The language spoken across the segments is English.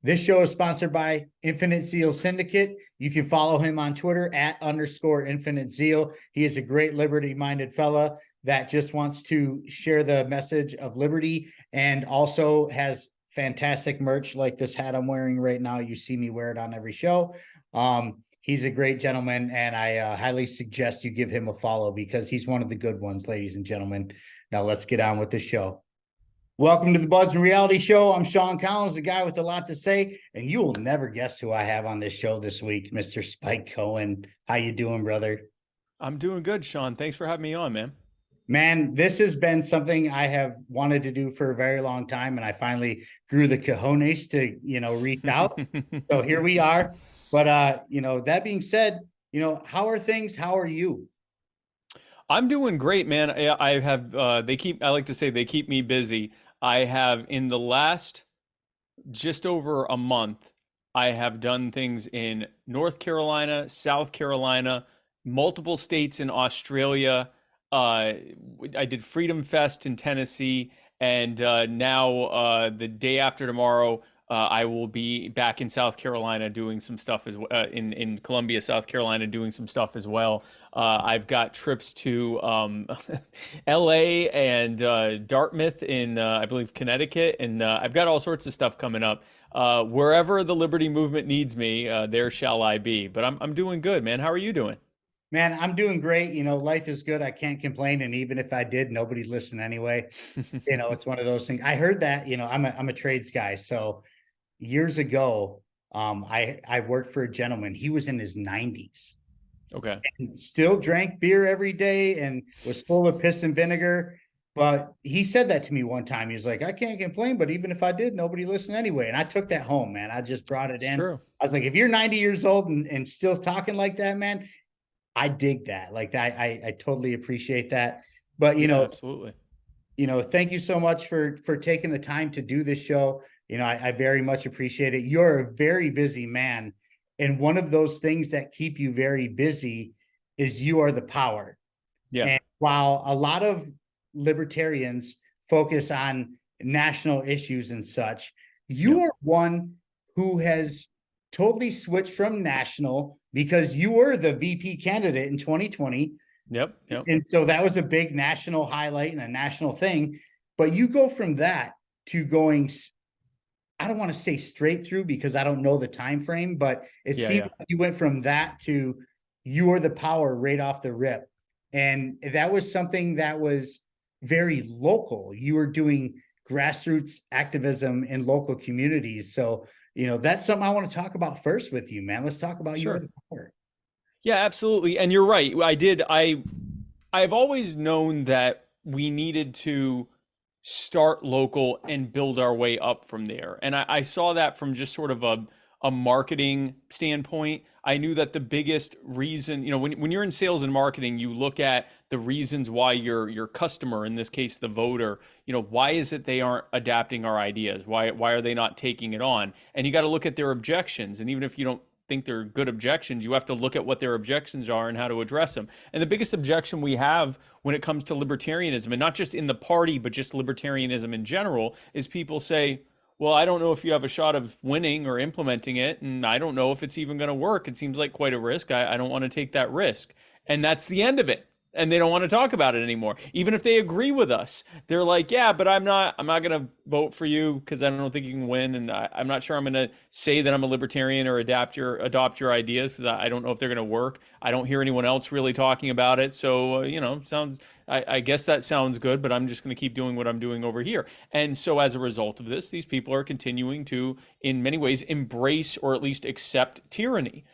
This show is sponsored by Infinite Zeal Syndicate. You can follow him on Twitter at _Infinite Zeal. He is a great liberty-minded fella that just wants to share the message of liberty and also has fantastic merch like this hat I'm wearing right now. You see me wear it on every show. He's a great gentleman, and I highly suggest you give him a follow because he's one of the good ones, ladies and gentlemen. Now let's get on with the show. Welcome to the BudsnReality Show. I'm Sean Collins, the guy with a lot to say, and you will never guess who I have on this show this week, Mr. Spike Cohen. How you doing, brother? I'm doing good, Sean. Thanks for having me on, man. Man, this has been something I have wanted to do for a very long time, and I finally grew the cojones to, reach out. So here we are. But, that being said, how are things? How are you? I'm doing great, man. I have I like to say they keep me busy. I have in the last just over a month, I have done things in North Carolina, South Carolina, multiple states in Australia. I did Freedom Fest in Tennessee, and now the day after tomorrow, I will be back in South Carolina doing some stuff in Columbia, South Carolina, doing some stuff as well. I've got trips to LA and Dartmouth in I believe Connecticut, and I've got all sorts of stuff coming up. Wherever the Liberty movement needs me, there shall I be. But I'm doing good, man. How are you doing? Man, I'm doing great. Life is good. I can't complain. And even if I did, nobody listened anyway. It's one of those things. I heard that, I'm a trades guy. So years ago, I worked for a gentleman. He was in his 90s. Okay. And still drank beer every day and was full of piss and vinegar. But he said that to me one time. He's like, I can't complain, but even if I did, nobody listened anyway. And I took that home, man. I just brought it It's in. true. I was like, if you're 90 years old and still talking like that, man, I dig that. Like I totally appreciate that. But Yeah, absolutely. thank you so much for taking the time to do this show. I very much appreciate it. You're a very busy man. And one of those things that keep you very busy is you are the power. Yeah. And while a lot of libertarians focus on national issues and such, you Yep. are one who has totally switched from national because you were the VP candidate in 2020. Yep. Yep. And so that was a big national highlight and a national thing. But you go from that to going, I don't want to say straight through because I don't know the time frame, but it Yeah. seemed Yeah. like you went from that to you are the power right off the rip. And that was something that was very local. You were doing grassroots activism in local communities. So, that's something I want to talk about first with you, man. Let's talk about you are Sure. the power. Yeah, absolutely. And you're right. I've always known that we needed to start local and build our way up from there. And I saw that from just sort of a marketing standpoint. I knew that the biggest reason, when you're in sales and marketing, you look at the reasons why your customer, in this case the voter, why is it they aren't adapting our ideas? Why are they not taking it on? And you got to look at their objections. And even if you don't think they're good objections, you have to look at what their objections are and how to address them. And the biggest objection we have when it comes to libertarianism, and not just in the party, but just libertarianism in general, is people say, well, I don't know if you have a shot of winning or implementing it, and I don't know if it's even going to work. It seems like quite a risk. I don't want to take that risk. And that's the end of it. And they don't want to talk about it anymore. Even if they agree with us, they're like, yeah, but I'm not going to vote for you because I don't think you can win. And I'm not sure I'm going to say that I'm a libertarian or adopt your ideas because I don't know if they're going to work. I don't hear anyone else really talking about it. So, I guess that sounds good, but I'm just going to keep doing what I'm doing over here. And so as a result of this, these people are continuing to, in many ways, embrace or at least accept tyranny.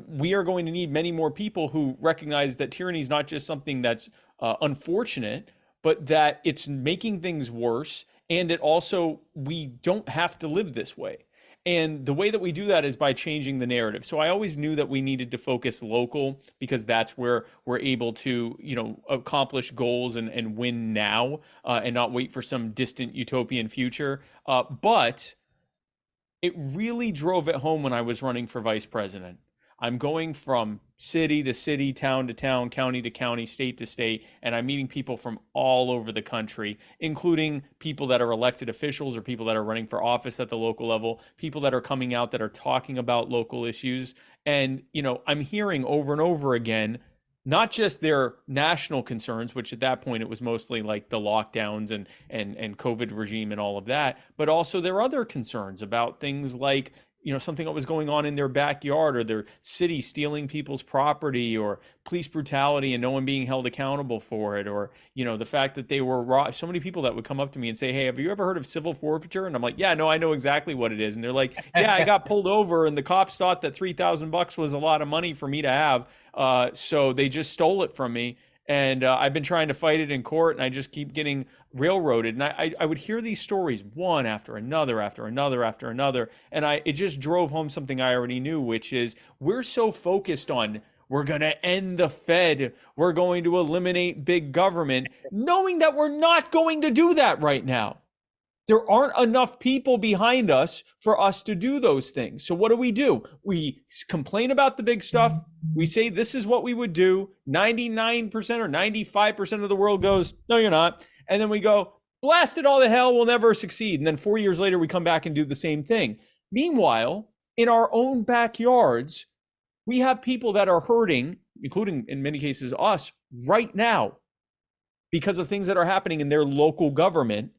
We are going to need many more people who recognize that tyranny is not just something that's unfortunate, but that it's making things worse. And it also, we don't have to live this way. And the way that we do that is by changing the narrative. So I always knew that we needed to focus local because that's where we're able to, accomplish goals and win now and not wait for some distant utopian future. But it really drove it home when I was running for vice president. I'm going from city to city, town to town, county to county, state to state, and I'm meeting people from all over the country, including people that are elected officials or people that are running for office at the local level, people that are coming out that are talking about local issues. And, I'm hearing over and over again, not just their national concerns, which at that point it was mostly like the lockdowns and COVID regime and all of that, but also their other concerns about things like, something that was going on in their backyard or their city stealing people's property or police brutality and no one being held accountable for it. Or, the fact that they were so many people that would come up to me and say, hey, have you ever heard of civil forfeiture? And I'm like, yeah, no, I know exactly what it is. And they're like, yeah, I got pulled over and the cops thought that $3,000 was a lot of money for me to have. So they just stole it from me. And I've been trying to fight it in court, and I just keep getting railroaded. And I would hear these stories one after another, after another, after another. And it just drove home something I already knew, which is we're so focused on we're going to end the Fed, we're going to eliminate big government, knowing that we're not going to do that right now. There aren't enough people behind us for us to do those things. So what do? We complain about the big stuff. We say this is what we would do. 99% or 95% of the world goes, no, you're not. And then we go, blast it all to hell, we'll never succeed. And then 4 years later, we come back and do the same thing. Meanwhile, in our own backyards, we have people that are hurting, including in many cases us, right now because of things that are happening in their local government.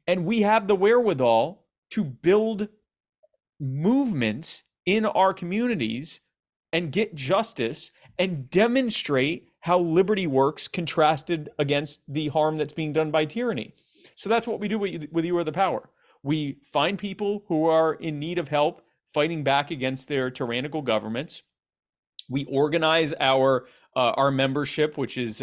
And we have the wherewithal to build movements in our communities and get justice and demonstrate how liberty works contrasted against the harm that's being done by tyranny. So that's what we do with You Are the Power. We find people who are in need of help fighting back against their tyrannical governments. We organize our membership, which is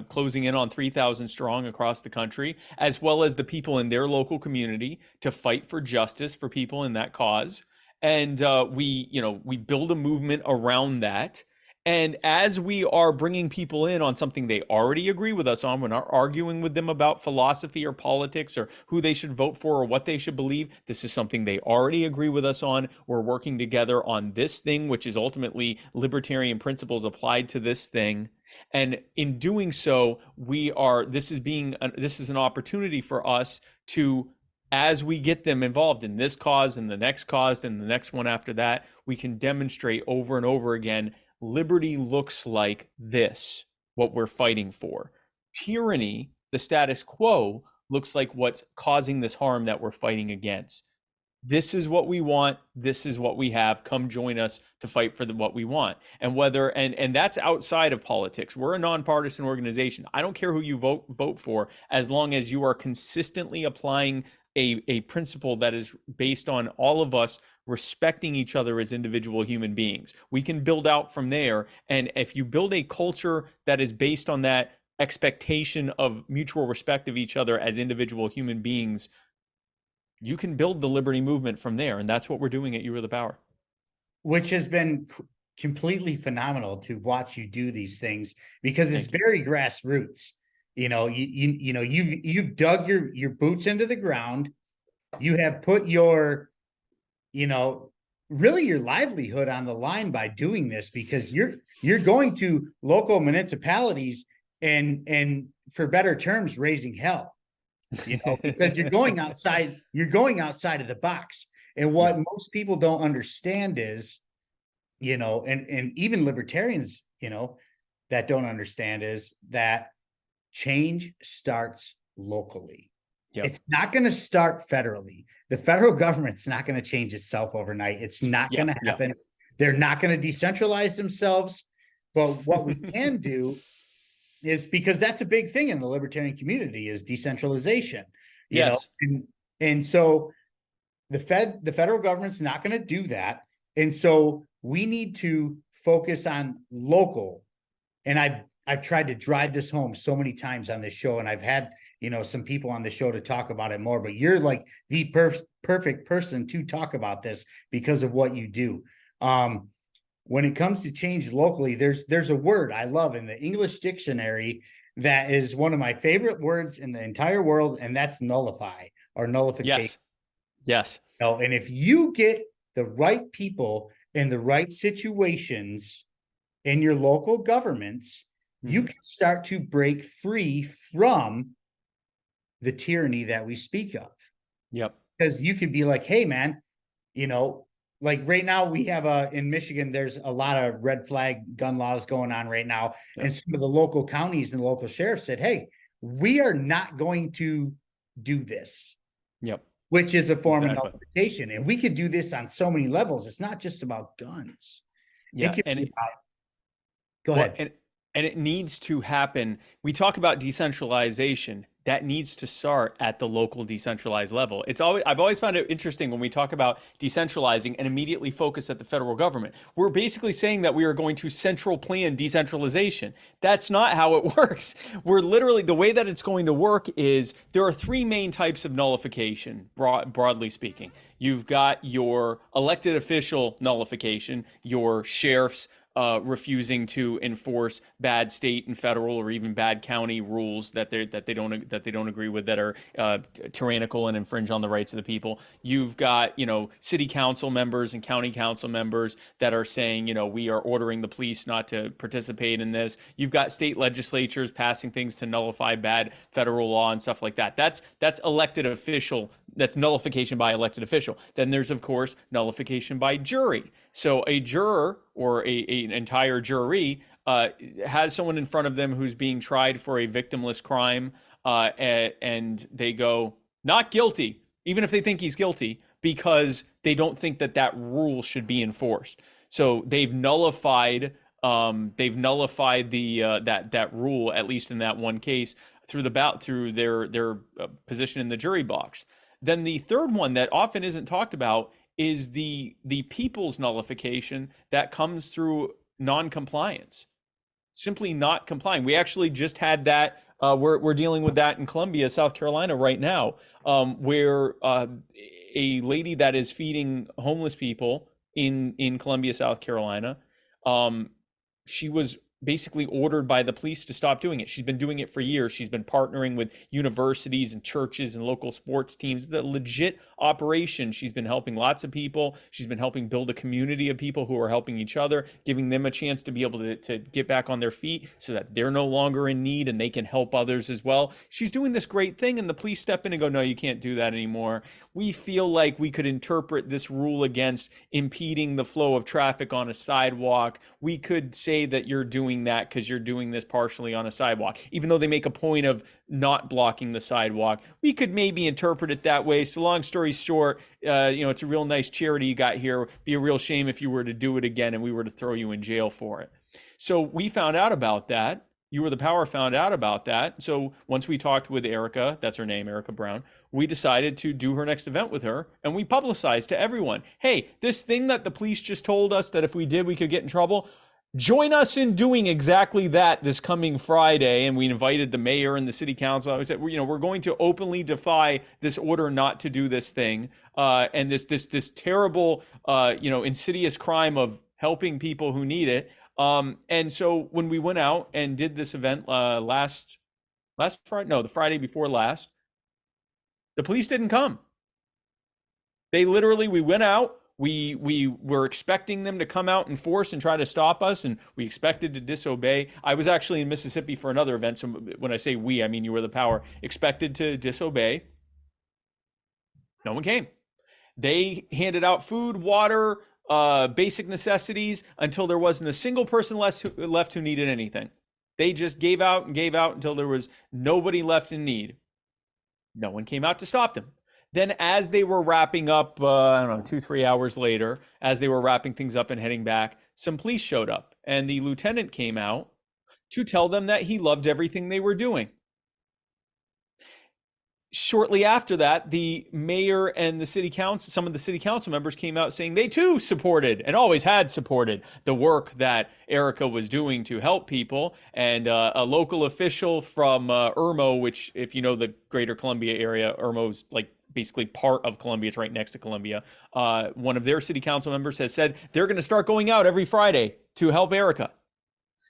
closing in on 3,000 strong across the country, as well as the people in their local community to fight for justice for people in that cause. And we build a movement around that. And as we are bringing people in on something they already agree with us on, we're not arguing with them about philosophy or politics or who they should vote for or what they should believe. This is something they already agree with us on. We're working together on this thing, which is ultimately libertarian principles applied to this thing. And in doing so, this is an opportunity for us to, as we get them involved in this cause and the next cause and the next one after that, we can demonstrate over and over again, liberty looks like this, what we're fighting for. Tyranny, the status quo, looks like what's causing this harm that we're fighting against. This is what we want. This is what we have. Come join us to fight for what we want. And and that's outside of politics. We're a nonpartisan organization. I don't care who you vote for, as long as you are consistently applying a principle that is based on all of us respecting each other as individual human beings. We can build out from there. And if you build a culture that is based on that expectation of mutual respect of each other as individual human beings, you can build the liberty movement from there. And that's what we're doing at You Are the Power. Which has been completely phenomenal to watch you do these things, because it's very grassroots. You've dug your boots into the ground. You have put your, really your livelihood on the line by doing this, because you're going to local municipalities and for better terms, raising hell, because you're going outside of the box. And what most people don't understand is, and even libertarians, that don't understand, is that change starts locally. Yep. It's not going to start federally. The federal government's not going to change itself overnight. It's not going to happen. They're not going to decentralize themselves. But what we can do is, because that's a big thing in the libertarian community, is decentralization. And so the federal government's not going to do that. And so we need to focus on local. And I've tried to drive this home so many times on this show, and I've had, some people on the show to talk about it more, but you're like the perfect person to talk about this because of what you do. When it comes to change locally, there's a word I love in the English dictionary that is one of my favorite words in the entire world, and that's nullify or nullification. Yes. And if you get the right people in the right situations in your local governments, you can start to break free from the tyranny that we speak of. Yep. Because you could be like, hey, man, you know, like right now we have in Michigan, there's a lot of red flag gun laws going on right now. Yep. And some of the local counties and the local sheriffs said, hey, we are not going to do this. Yep. Which is a form Exactly. of nullification. And we could do this on so many levels. It's not just about guns. Yeah. It could And be about, go well, ahead. and it needs to happen. We talk about decentralization. That needs to start at the local decentralized level. I've always found it interesting when we talk about decentralizing and immediately focus at the federal government. We're basically saying that we are going to central plan decentralization. That's not how it works. We're literally, the way that it's going to work is there are three main types of nullification, broadly speaking. You've got your elected official nullification, your sheriffs, refusing to enforce bad state and federal or even bad county rules that they don't agree with, that are tyrannical and infringe on the rights of the people. You've got, city council members and county council members that are saying, we are ordering the police not to participate in this. You've got state legislatures passing things to nullify bad federal law and stuff like that. That's elected official. That's nullification by elected official. Then there's, of course, nullification by jury. So a juror or an entire jury has someone in front of them who's being tried for a victimless crime, and they go, not guilty, even if they think he's guilty, because they don't think that rule should be enforced. So they've nullified the that rule, at least in that one case, through their position in the jury box. Then the third one that often isn't talked about is the people's nullification that comes through non-compliance, simply not complying. We actually just had that. We're dealing with that in Columbia, South Carolina right now, where a lady that is feeding homeless people in Columbia, South Carolina, she was basically ordered by the police to stop doing it. She's been doing it for years. She's been partnering with universities and churches and local sports teams, the legit operation. She's been helping lots of people. She's been helping build a community of people who are helping each other, giving them a chance to be able to get back on their feet so that they're no longer in need and they can help others as well. She's doing this great thing, and the police step in and go, no, you can't do that anymore. We feel like we could interpret this rule against impeding the flow of traffic on a sidewalk. We could say that you're doing that because you're doing this partially on a sidewalk, even though they make a point of not blocking the sidewalk. We could maybe interpret it that way. So long story short, it's a real nice charity you got here. Be a real shame if you were to do it again and we were to throw you in jail for it. So we found out about that. You Were the Power found out about that. So once we talked with Erica, that's her name, Erica Brown, we decided to do her next event with her, and we publicized to everyone, hey, this thing that the police just told us that if we did, we could get in trouble, join us in doing exactly that this coming Friday. And we invited the mayor and the city council. I said, we're going to openly defy this order not to do this thing, and this terrible, insidious crime of helping people who need it. And so when we went out and did this event last Friday, no, the Friday before last, the police didn't come. We went out. We were expecting them to come out and force and try to stop us, and we expected to disobey. I was actually in Mississippi for another event, so when I say we, I mean You Were the Power. Expected to disobey. No one came. They handed out food, water, basic necessities until there wasn't a single person left who needed anything. They just gave out and gave out until there was nobody left in need. No one came out to stop them. Then as they were wrapping up, 2-3 hours later, as they were wrapping things up and heading back, some police showed up, and the lieutenant came out to tell them that he loved everything they were doing. Shortly after that, the mayor and the city council, some of the city council members came out saying they too supported and always had supported the work that Erica was doing to help people. And a local official from Irmo, which, if you know the greater Columbia area, Irmo's like basically part of Columbia. It's right next to Columbia. One of their city council members has said they're going to start going out every Friday to help Erica.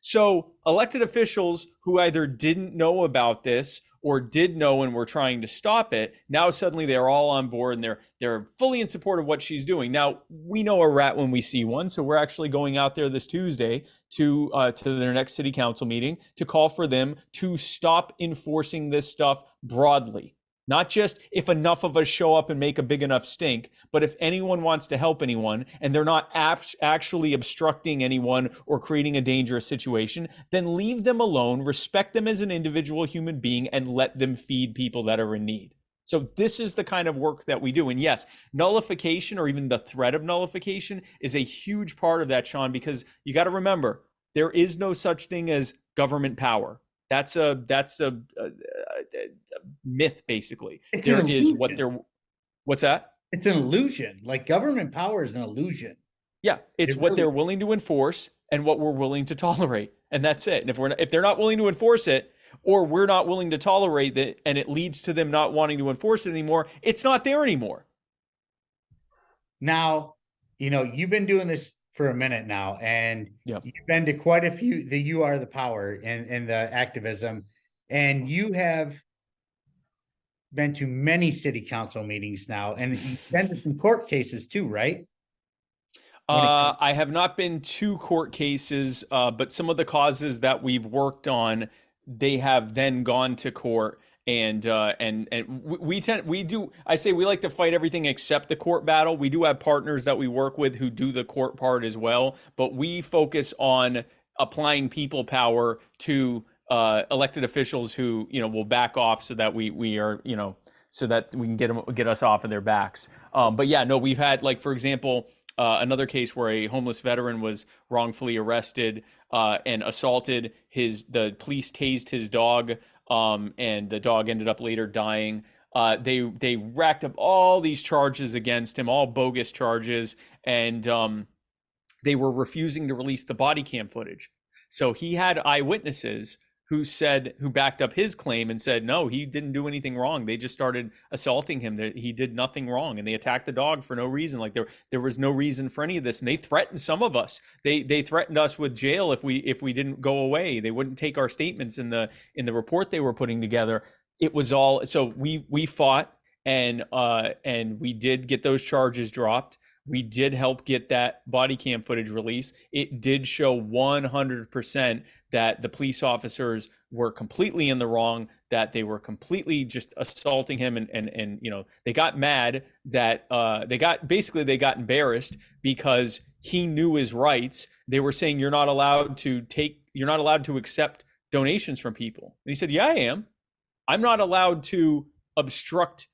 So elected officials who either didn't know about this or did know and were trying to stop it, now suddenly they're all on board and they're fully in support of what she's doing. Now, we know a rat when we see one, so we're actually going out there this Tuesday to their next city council meeting to call for them to stop enforcing this stuff broadly. Not just if enough of us show up and make a big enough stink, but if anyone wants to help anyone and they're not actually obstructing anyone or creating a dangerous situation, then leave them alone, respect them as an individual human being, and let them feed people that are in need. So this is the kind of work that we do. And yes, nullification or even the threat of nullification is a huge part of that, Sean, because you got to remember, there is no such thing as government power. That's a myth, basically. There is what there. What's that? It's an illusion. Like government power is an illusion. Yeah, it's what they're willing to enforce and what we're willing to tolerate, and that's it. And if they're not willing to enforce it, or we're not willing to tolerate it, and it leads to them not wanting to enforce it anymore, it's not there anymore. Now, you've been doing this for a minute now, and you've been to quite a few, you are the power in the activism, and you have been to many city council meetings now, and you've been to some court cases too, right? I have not been to court cases, but some of the causes that we've worked on, they have then gone to court. And we do, I say we like to fight everything except the court battle. We do have partners that we work with who do the court part as well, but we focus on applying people power to elected officials who, will back off so that we are, so that we can get us off of their backs. But yeah, no, we've had, like, for example, another case where a homeless veteran was wrongfully arrested and assaulted. The police tased his dog. And the dog ended up later dying. They racked up all these charges against him, all bogus charges, and they were refusing to release the body cam footage. So he had eyewitnesses who backed up his claim and said, no, he didn't do anything wrong. They just started assaulting him. He did nothing wrong, and they attacked the dog for no reason. Like there was no reason for any of this. And they threatened some of us. They threatened us with jail if we didn't go away. They wouldn't take our statements in the report they were putting together. It was all, so we fought, and we did get those charges dropped. We did help get that body cam footage released. It did show 100% that the police officers were completely in the wrong, that they were completely just assaulting him, and they got mad that they got embarrassed because he knew his rights. They were saying you're not allowed to accept donations from people. And he said, yeah, I am. I'm not allowed to obstruct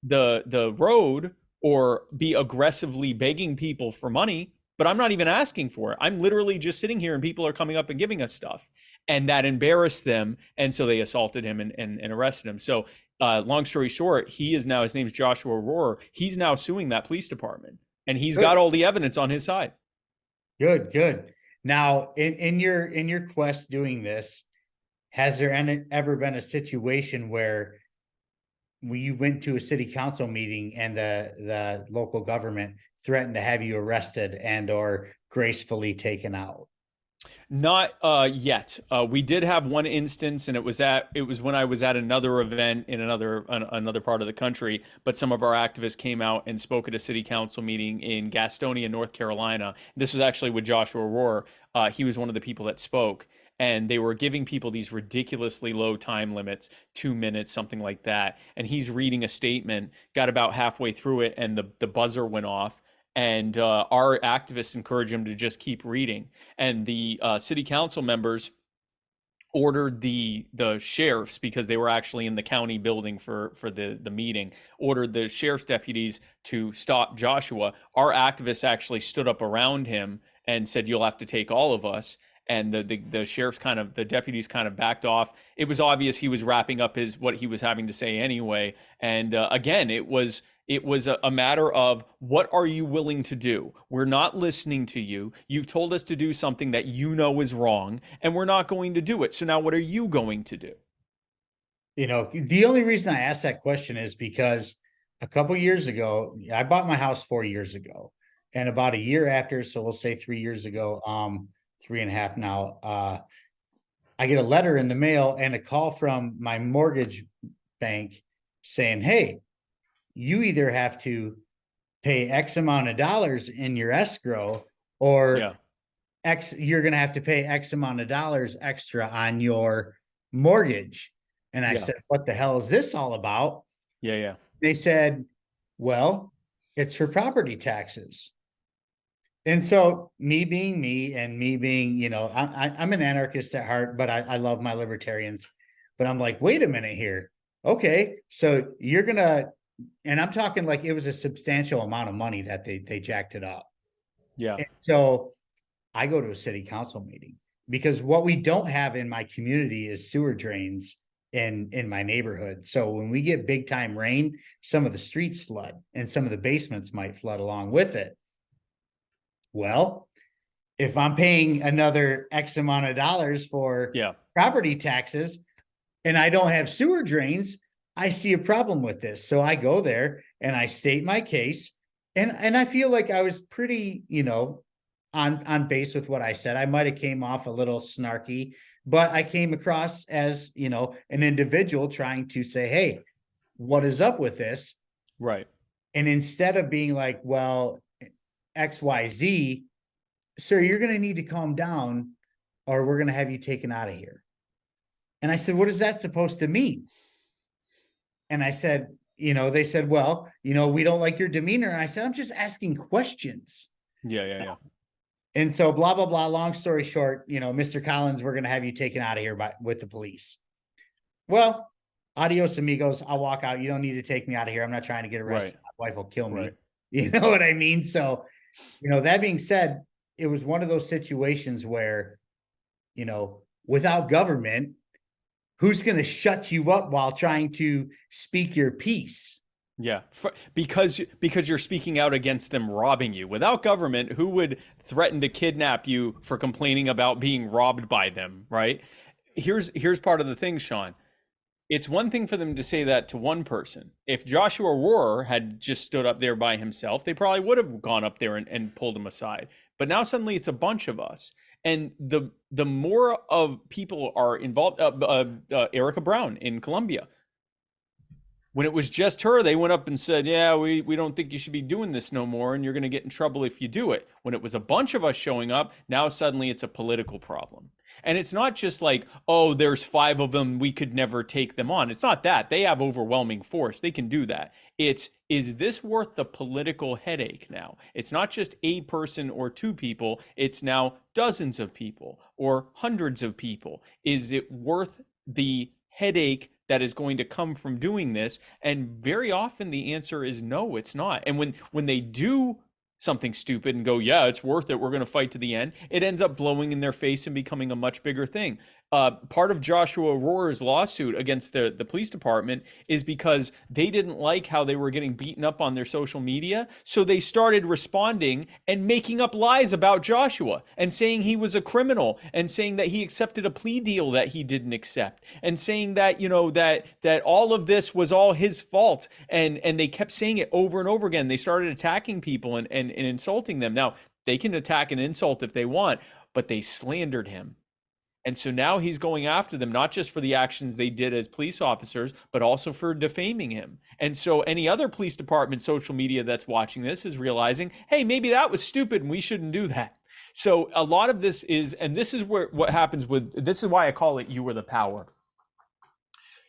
the road or be aggressively begging people for money, but I'm not even asking for it. I'm literally just sitting here and people are coming up and giving us stuff. And that embarrassed them. And so they assaulted him and arrested him. So long story short, his name's Joshua Rohrer. He's now suing that police department, and he's got all the evidence on his side. Good. Now, in your quest doing this, has there ever been a situation where you went to a city council meeting and the local government threatened to have you arrested and or gracefully taken out? Not yet. We did have one instance, and it was when I was at another event in another part of the country. But some of our activists came out and spoke at a city council meeting in Gastonia, North Carolina. This was actually with Joshua Rohrer. He was one of the people that spoke, and they were giving people these ridiculously low time limits, 2 minutes, something like that. And he's reading a statement, got about halfway through it, and the buzzer went off. And our activists encouraged him to just keep reading. And the city council members ordered the sheriffs, because they were actually in the county building for the meeting, ordered the sheriff's deputies to stop Joshua. Our activists actually stood up around him and said, you'll have to take all of us. And the sheriff's the deputies kind of backed off. It was obvious he was wrapping up what he was having to say anyway. And again, it was a matter of, what are you willing to do? We're not listening to you. You've told us to do something that you know is wrong, and we're not going to do it. So now what are you going to do? The only reason I asked that question is because a couple years ago, I bought my house 4 years ago, and about a year after, so we'll say 3 years ago, 3.5 now. I get a letter in the mail and a call from my mortgage bank saying, hey, you either have to pay X amount of dollars in your escrow, or Yeah. you're going to have to pay X amount of dollars extra on your mortgage. And I said, what the hell is this all about? Yeah. Yeah. They said, well, it's for property taxes. And so me being me and me being, I'm an anarchist at heart, but I love my libertarians. But I'm like, wait a minute here. Okay, so you're gonna, and I'm talking like it was a substantial amount of money that they jacked it up. Yeah. And so I go to a city council meeting because what we don't have in my community is sewer drains in my neighborhood. So when we get big time rain, some of the streets flood and some of the basements might flood along with it. Well, if I'm paying another X amount of dollars for property taxes and I don't have sewer drains, I see a problem with this. So I go there and I state my case. And I feel like I was pretty, on base with what I said. I might have came off a little snarky, but I came across as, an individual trying to say, hey, what is up with this? Right. And instead of being like, well, XYZ, sir, you're going to need to calm down or we're going to have you taken out of here. And I said, what is that supposed to mean? And I said, they said, well, we don't like your demeanor. And I said, I'm just asking questions. Yeah. And so blah, blah, blah. Long story short, Mr. Collins, we're going to have you taken out of here with the police. Well, adios, amigos. I'll walk out. You don't need to take me out of here. I'm not trying to get arrested. Right. My wife will kill me. Right. You know what I mean? So, that being said, it was one of those situations where, without government, who's going to shut you up while trying to speak your piece? Yeah, because you're speaking out against them robbing you. Without government, who would threaten to kidnap you for complaining about being robbed by them, right? Here's part of the thing, Sean. It's one thing for them to say that to one person. If Joshua Rohrer had just stood up there by himself, they probably would have gone up there and pulled him aside. But now suddenly it's a bunch of us. And the more of people are involved, Erica Brown in Colombia, when it was just her, they went up and said, yeah, we don't think you should be doing this no more, and you're going to get in trouble if you do it. When it was a bunch of us showing up, now suddenly it's a political problem. And it's not just like, oh, there's 5 of them, we could never take them on. It's not that. They have overwhelming force. They can do that. It's, is this worth the political headache now? It's not just a person or 2 people. It's now dozens of people or hundreds of people. Is it worth the headache that is going to come from doing this? And very often the answer is no, it's not. And when they do something stupid and go, yeah, it's worth it, we're going to fight to the end, it ends up blowing in their face and becoming a much bigger thing. Part of Joshua Rohrer's lawsuit against the police department is because they didn't like how they were getting beaten up on their social media. So they started responding and making up lies about Joshua and saying he was a criminal and saying that he accepted a plea deal that he didn't accept and saying that, that all of this was all his fault. And they kept saying it over and over again. They started attacking people and insulting them. Now, they can attack and insult if they want, but they slandered him. And so now he's going after them, not just for the actions they did as police officers, but also for defaming him. And so any other police department, social media that's watching this is realizing, hey, maybe that was stupid and we shouldn't do that. So a lot of this is, and this is what happens with, this is why I call it you are the power.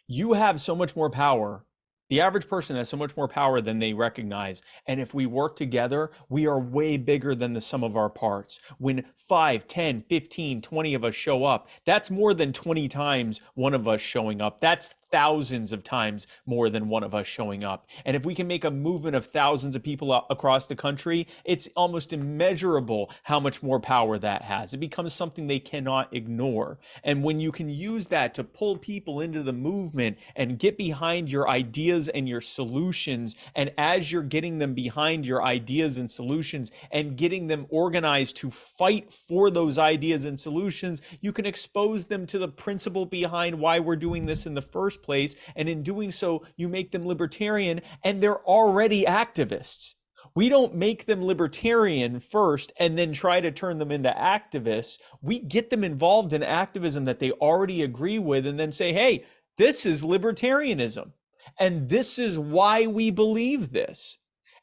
You have so much more power. The average person has so much more power than they recognize. And if we work together, we are way bigger than the sum of our parts. When 5, 10, 15, 20 of us show up, that's more than 20 times one of us showing up. That's thousands of times more than one of us showing up. And if we can make a movement of thousands of people across the country, it's almost immeasurable how much more power that has. It becomes something they cannot ignore. And when you can use that to pull people into the movement and get behind your ideas and your solutions, and as you're getting them behind your ideas and solutions and getting them organized to fight for those ideas and solutions, you can expose them to the principle behind why we're doing this in the first place. And in doing so, you make them libertarian, and they're already activists. We don't make them libertarian first and then try to turn them into activists. We get them involved in activism that they already agree with and then say, hey, this is libertarianism. And this is why we believe this.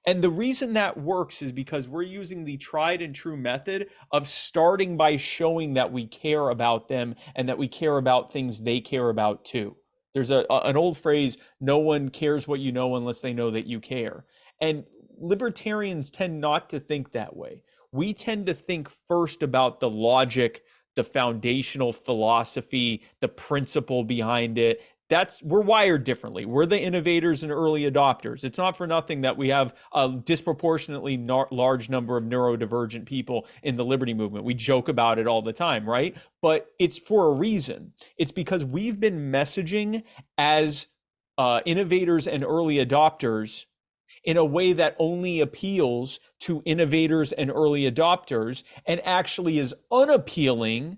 And the reason that works is because we're using the tried and true method of starting by showing that we care about them and that we care about things they care about too. There's an old phrase, no one cares what you know unless they know that you care. And libertarians tend not to think that way. We tend to think first about the logic, the foundational philosophy, the principle behind it. We're wired differently. We're the innovators and early adopters. It's not for nothing that we have a disproportionately large number of neurodivergent people in the liberty movement. We joke about it all the time, right? But it's for a reason. It's because we've been messaging as innovators and early adopters in a way that only appeals to innovators and early adopters and actually is unappealing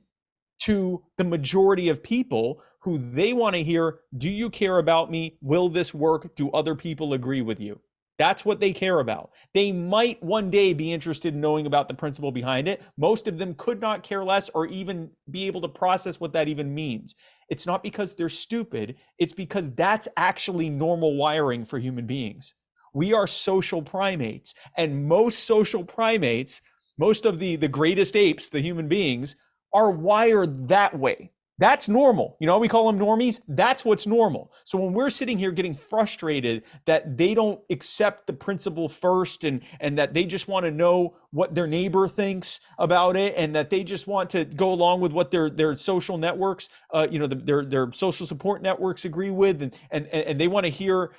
to the majority of people who they want to hear, do you care about me? Will this work? Do other people agree with you? That's what they care about. They might one day be interested in knowing about the principle behind it. Most of them could not care less or even be able to process what that even means. It's not because they're stupid. It's because that's actually normal wiring for human beings. We are social primates, and most social primates, most of the greatest apes, the human beings, are wired that way. That's normal. You know, we call them normies. That's what's normal. So when we're sitting here getting frustrated that they don't accept the principle first and that they just want to know what their neighbor thinks about it and that they just want to go along with what their social networks, their social support networks agree with and they want to hear,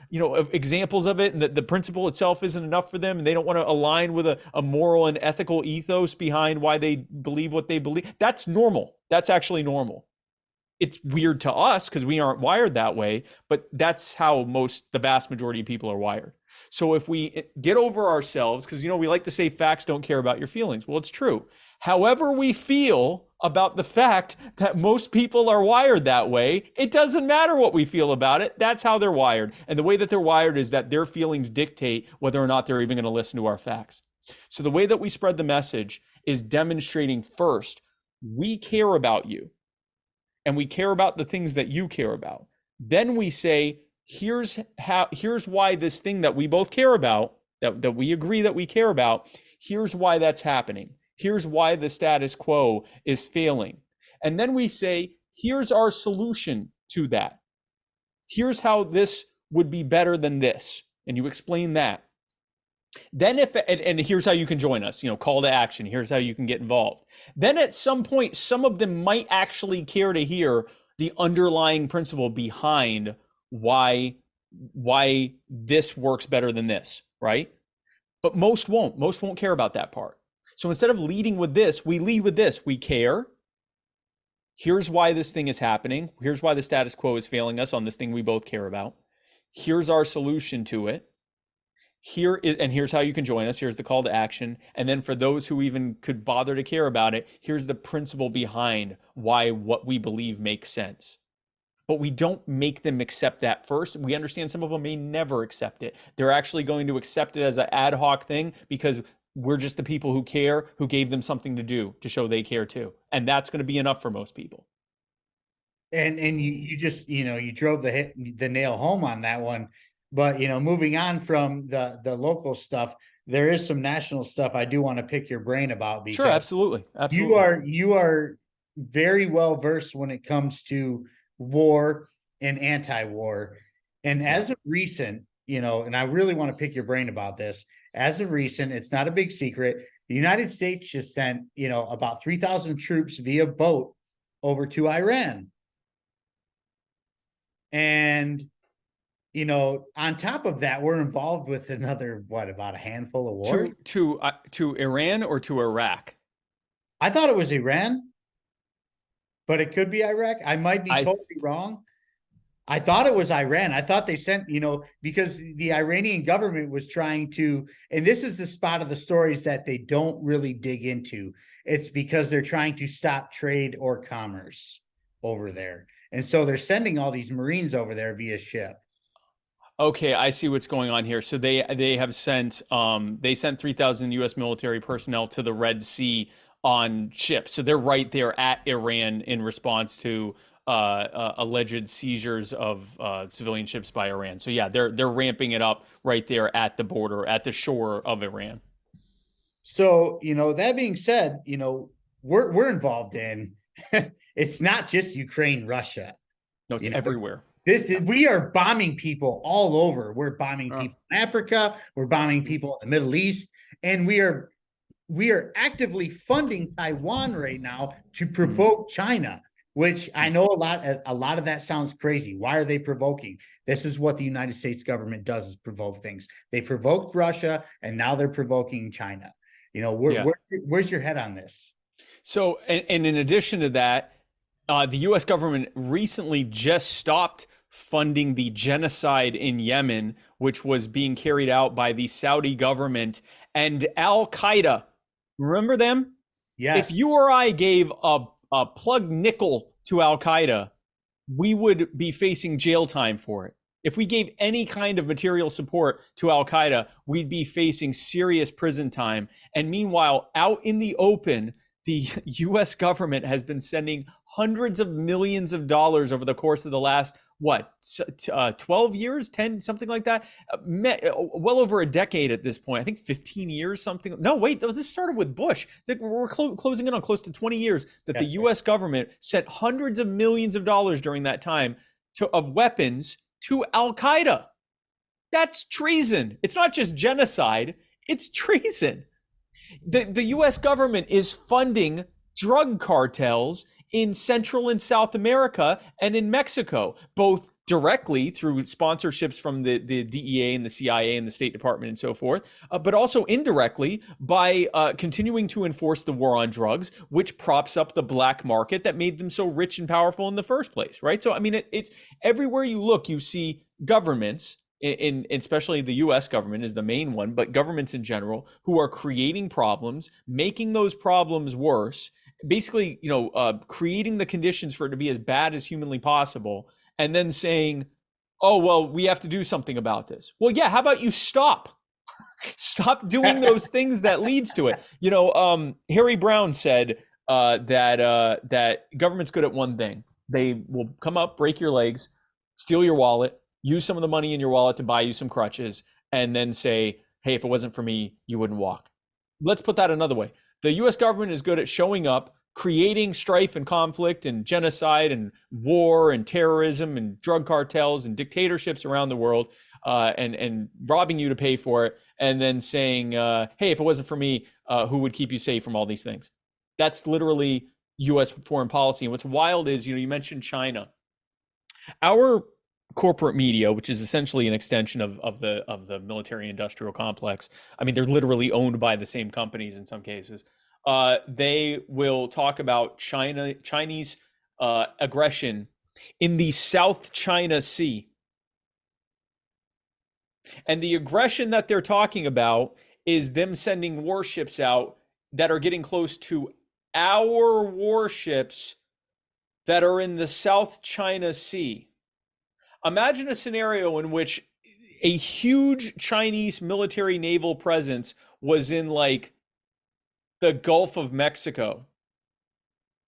examples of it and that the principle itself isn't enough for them and they don't want to align with a moral and ethical ethos behind why they believe what they believe. That's normal. That's actually normal. It's weird to us because we aren't wired that way, but that's how the vast majority of people are wired. So if we get over ourselves, because, we like to say facts don't care about your feelings. Well, it's true. However we feel about the fact that most people are wired that way, it doesn't matter what we feel about it. That's how they're wired. And the way that they're wired is that their feelings dictate whether or not they're even going to listen to our facts. So the way that we spread the message is demonstrating first, we care about you. And we care about the things that you care about. Then we say, here's why this thing that we both care about, that we agree that we care about, here's why that's happening. Here's why the status quo is failing. And then we say, here's our solution to that. Here's how this would be better than this. And you explain that. Then and here's how you can join us, call to action. Here's how you can get involved. Then at some point, some of them might actually care to hear the underlying principle behind why this works better than this, right? But most won't. Most won't care about that part. So instead of leading with this, we lead with this. We care. Here's why this thing is happening. Here's why the status quo is failing us on this thing we both care about. Here's our solution to it. Here's how you can join us. Here's the call to action. And then for those who even could bother to care about it, here's the principle behind why what we believe makes sense. But we don't make them accept that first. We understand some of them may never accept it. They're actually going to accept it as an ad hoc thing because we're just the people who care, who gave them something to do to show they care too. And that's going to be enough for most people. And you just, you drove the nail home on that one. But, moving on from the local stuff, there is some national stuff I do want to pick your brain about. Because sure, absolutely. You are very well versed when it comes to war and anti-war. And as of recent, and I really want to pick your brain about this. As of recent, it's not a big secret. The United States just sent, about 3,000 troops via boat over to Iran. And on top of that, we're involved with another, about a handful of wars? To Iran or to Iraq? I thought it was Iran, but it could be Iraq. I might be totally wrong. I thought it was Iran. I thought they sent, because the Iranian government was trying to, and this is the spot of the stories that they don't really dig into. It's because they're trying to stop trade or commerce over there. And so they're sending all these Marines over there via ship. Okay, I see what's going on here. So they have sent they sent 3,000 US military personnel to the Red Sea on ships. So they're right there at Iran in response to alleged seizures of civilian ships by Iran. So yeah, they're ramping it up right there at the border, at the shore of Iran. So, that being said, we're involved in it's not just Ukraine, Russia. No, it's You know, everywhere. we are bombing people all over. We're bombing Uh, people in Africa, we're bombing people in the Middle East, and we are actively funding Taiwan right now to provoke China, which I know a lot of that sounds crazy. Why are they provoking? This is what the United States government does, is provoke things. They provoked Russia, and now they're provoking China. yeah. Where's your head on this? So, and in addition to that, the U.S. government recently just stopped funding the genocide in Yemen, which was being carried out by the Saudi government and Al Qaeda. Remember them? If Yes. you or I gave a plug nickel to Al Qaeda, we would be facing jail time for it. If we gave any kind of material support to Al Qaeda, we'd be facing serious prison time. And meanwhile, out in the open, the US government has been sending hundreds of millions of dollars over the course of the last, 12 years, 10, something like that? Well over a decade at this point. I think 15 years, something. No, wait, this started with Bush. We're closing in on close to 20 years that the Yes, US government sent hundreds of millions of dollars during that time of weapons to Al Qaeda. That's treason. It's not just genocide, it's treason. The US government is funding drug cartels in Central and South America and in Mexico, both directly through sponsorships from the DEA and the CIA and the State Department and so forth, but also indirectly by continuing to enforce the war on drugs, which props up the black market that made them so rich and powerful in the first place, right? So, I mean, it's everywhere you look, you see governments, in especially the US government is the main one, but governments in general, who are creating problems, making those problems worse, basically, creating the conditions for it to be as bad as humanly possible, and then saying, oh, well, we have to do something about this. Well, yeah, how about you stop? Stop doing those things that leads to it. Harry Brown said that government's good at one thing. They will come up, break your legs, steal your wallet, use some of the money in your wallet to buy you some crutches, and then say, hey, if it wasn't for me, you wouldn't walk. Let's put that another way. The US government is good at showing up, creating strife and conflict and genocide and war and terrorism and drug cartels and dictatorships around the world, and robbing you to pay for it, and then saying, hey, if it wasn't for me, who would keep you safe from all these things? That's literally US foreign policy. And what's wild is, you mentioned China. Our corporate media, which is essentially an extension of the military industrial complex. I mean, they're literally owned by the same companies in some cases. They will talk about Chinese aggression in the South China Sea. And the aggression that they're talking about is them sending warships out that are getting close to our warships that are in the South China Sea. Imagine a scenario in which a huge Chinese military naval presence was in like the Gulf of Mexico,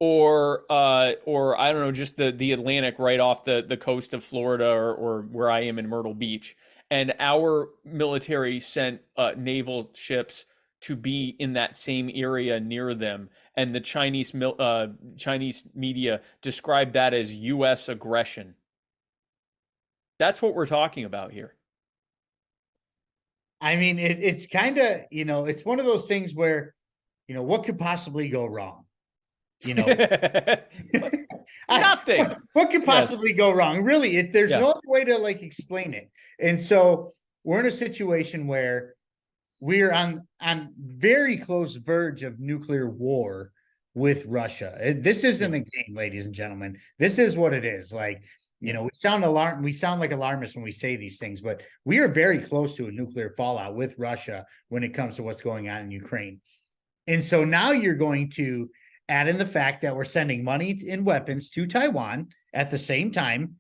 or I don't know, just the Atlantic right off the coast of Florida, or where I am in Myrtle Beach, and our military sent naval ships to be in that same area near them, and the Chinese media described that as U.S. aggression. That's what we're talking about here. I mean, it's kind of, it's one of those things where, what could possibly go wrong? Nothing. What could Yes. possibly go wrong? Really, there's Yeah. no other way to explain it. And so we're in a situation where we're on very close verge of nuclear war with Russia. This isn't a game, ladies and gentlemen. This is what it is. We sound like alarmists when we say these things, but we are very close to a nuclear fallout with Russia when it comes to what's going on in Ukraine. And so now you're going to add in the fact that we're sending money and weapons to Taiwan at the same time.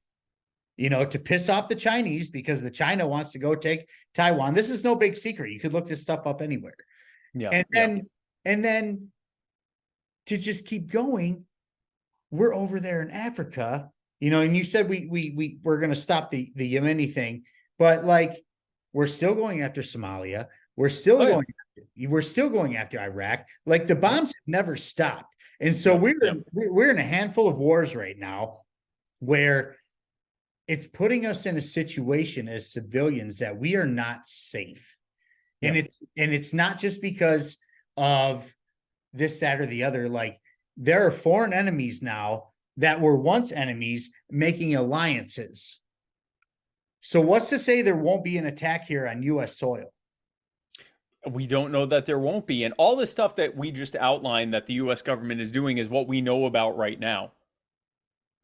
to piss off the Chinese because the China wants to go take Taiwan. This is no big secret. You could look this stuff up anywhere. Yeah. And Yeah. then to just keep going, we're over there in Africa, and you said we're going to stop the Yemeni thing, but like we're still going after Somalia. We're still Oh, yeah. we're still going after Iraq. Like the bombs have never stopped. And so Yeah. Yeah. we're in a handful of wars right now where it's putting us in a situation as civilians that we are not safe. Yeah. And it's not just because of this, that, or the other. Like there are foreign enemies now that were once enemies making alliances. So what's to say there won't be an attack here on U.S. soil? We don't know that there won't be. And all the stuff that we just outlined that the US government is doing is what we know about right now.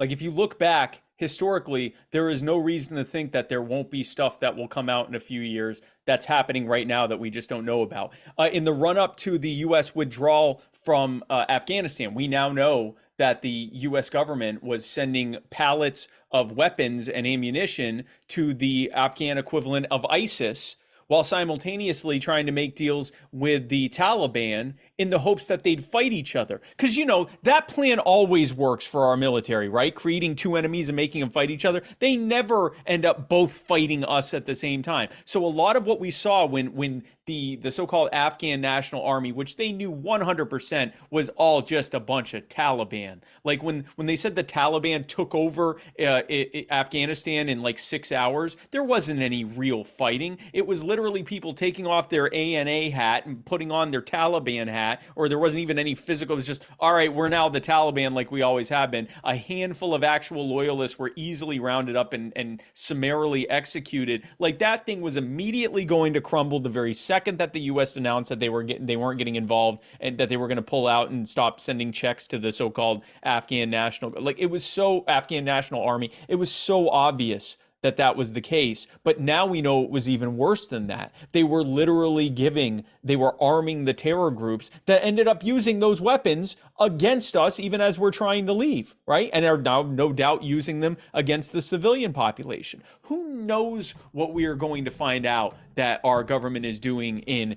Like if you look back historically, there is no reason to think that there won't be stuff that will come out in a few years that's happening right now that we just don't know about. In the run up to the US withdrawal from Afghanistan, we now know that the US government was sending pallets of weapons and ammunition to the Afghan equivalent of ISIS, while simultaneously trying to make deals with the Taliban in the hopes that they'd fight each other. Because, that plan always works for our military, right? Creating two enemies and making them fight each other. They never end up both fighting us at the same time. So a lot of what we saw when the so-called Afghan National Army, which they knew 100% was all just a bunch of Taliban. Like when they said the Taliban took over Afghanistan in like 6 hours, there wasn't any real fighting. It was literally people taking off their ANA hat and putting on their Taliban hat, or there wasn't even any physical. It was just, all right, we're now the Taliban like we always have been. A handful of actual loyalists were easily rounded up and summarily executed. Like that thing was immediately going to crumble the very second that the U.S. announced that they weren't getting involved and that they were going to pull out and stop sending checks to the so-called Afghan National. Like it was so Afghan National Army. It was so obvious that that was the case. But now we know it was even worse than that. They were arming the terror groups that ended up using those weapons against us, even as we're trying to leave, right? And are now no doubt using them against the civilian population. Who knows what we are going to find out that our government is doing in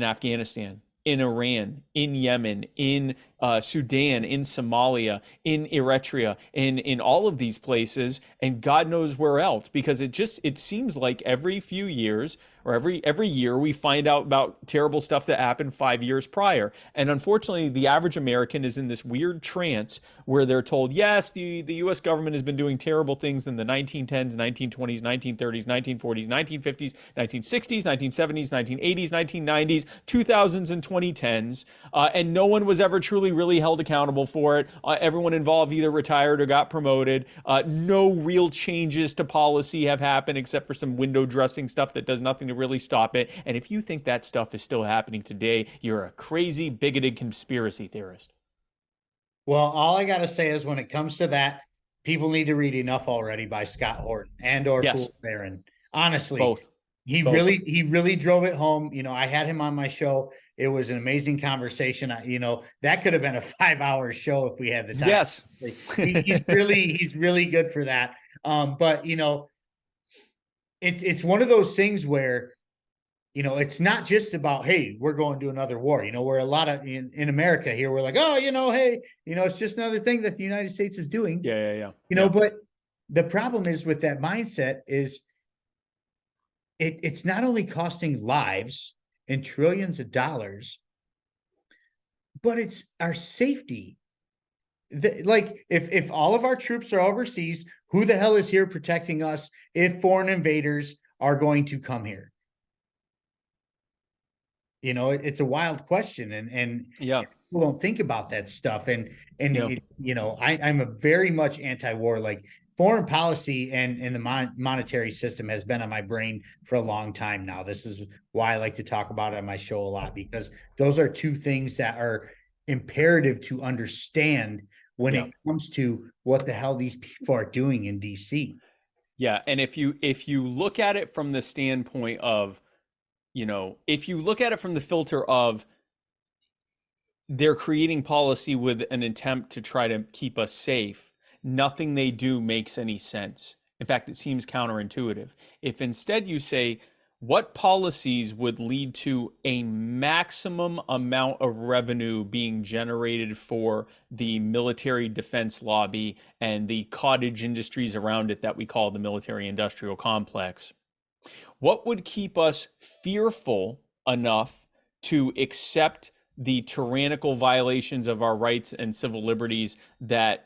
Afghanistan, in Iran, in Yemen, in Sudan, in Somalia, in Eritrea, in all of these places, and God knows where else, because it seems like every few years or every year we find out about terrible stuff that happened 5 years prior. And unfortunately, the average American is in this weird trance where they're told, yes, the US government has been doing terrible things in the 1910s, 1920s, 1930s, 1940s, 1950s, 1960s, 1970s, 1980s, 1990s, 2000s, and 2010s. And no one was ever truly really held accountable for it. Everyone involved either retired or got promoted. No real changes to policy have happened except for some window dressing stuff that does nothing to really stop it. And if you think that stuff is still happening today, you're a crazy, bigoted conspiracy theorist. Well, all I got to say is when it comes to that, people need to read Enough Already by Scott Horton and/or Yes. Fool Baron. Honestly, Both. He really drove it home. I had him on my show. It was an amazing conversation. That could have been a 5-hour show if we had the time. Yes. He's really good for that. But it's one of those things where, it's not just about, hey, we're going to another war. We're a lot of in America here. We're like, oh, hey, it's just another thing that the United States is doing. Yeah. But the problem is with that mindset is it's not only costing lives and trillions of dollars, but it's our safety. Like if all of our troops are overseas, who the hell is here protecting us if foreign invaders are going to come here? It's a wild question, and yeah, people don't think about that stuff. And yeah. I'm a very much anti-war. Like foreign policy and the monetary system has been on my brain for a long time now. This is why I like to talk about it on my show a lot, because those are two things that are imperative to understand when it comes to what the hell these people are doing in DC. Yeah, and if you look at it from the standpoint of, if you look at it from the filter of they're creating policy with an attempt to try to keep us safe, nothing they do makes any sense. In fact, it seems counterintuitive. If instead you say, what policies would lead to a maximum amount of revenue being generated for the military defense lobby and the cottage industries around it that we call the military industrial complex? What would keep us fearful enough to accept the tyrannical violations of our rights and civil liberties that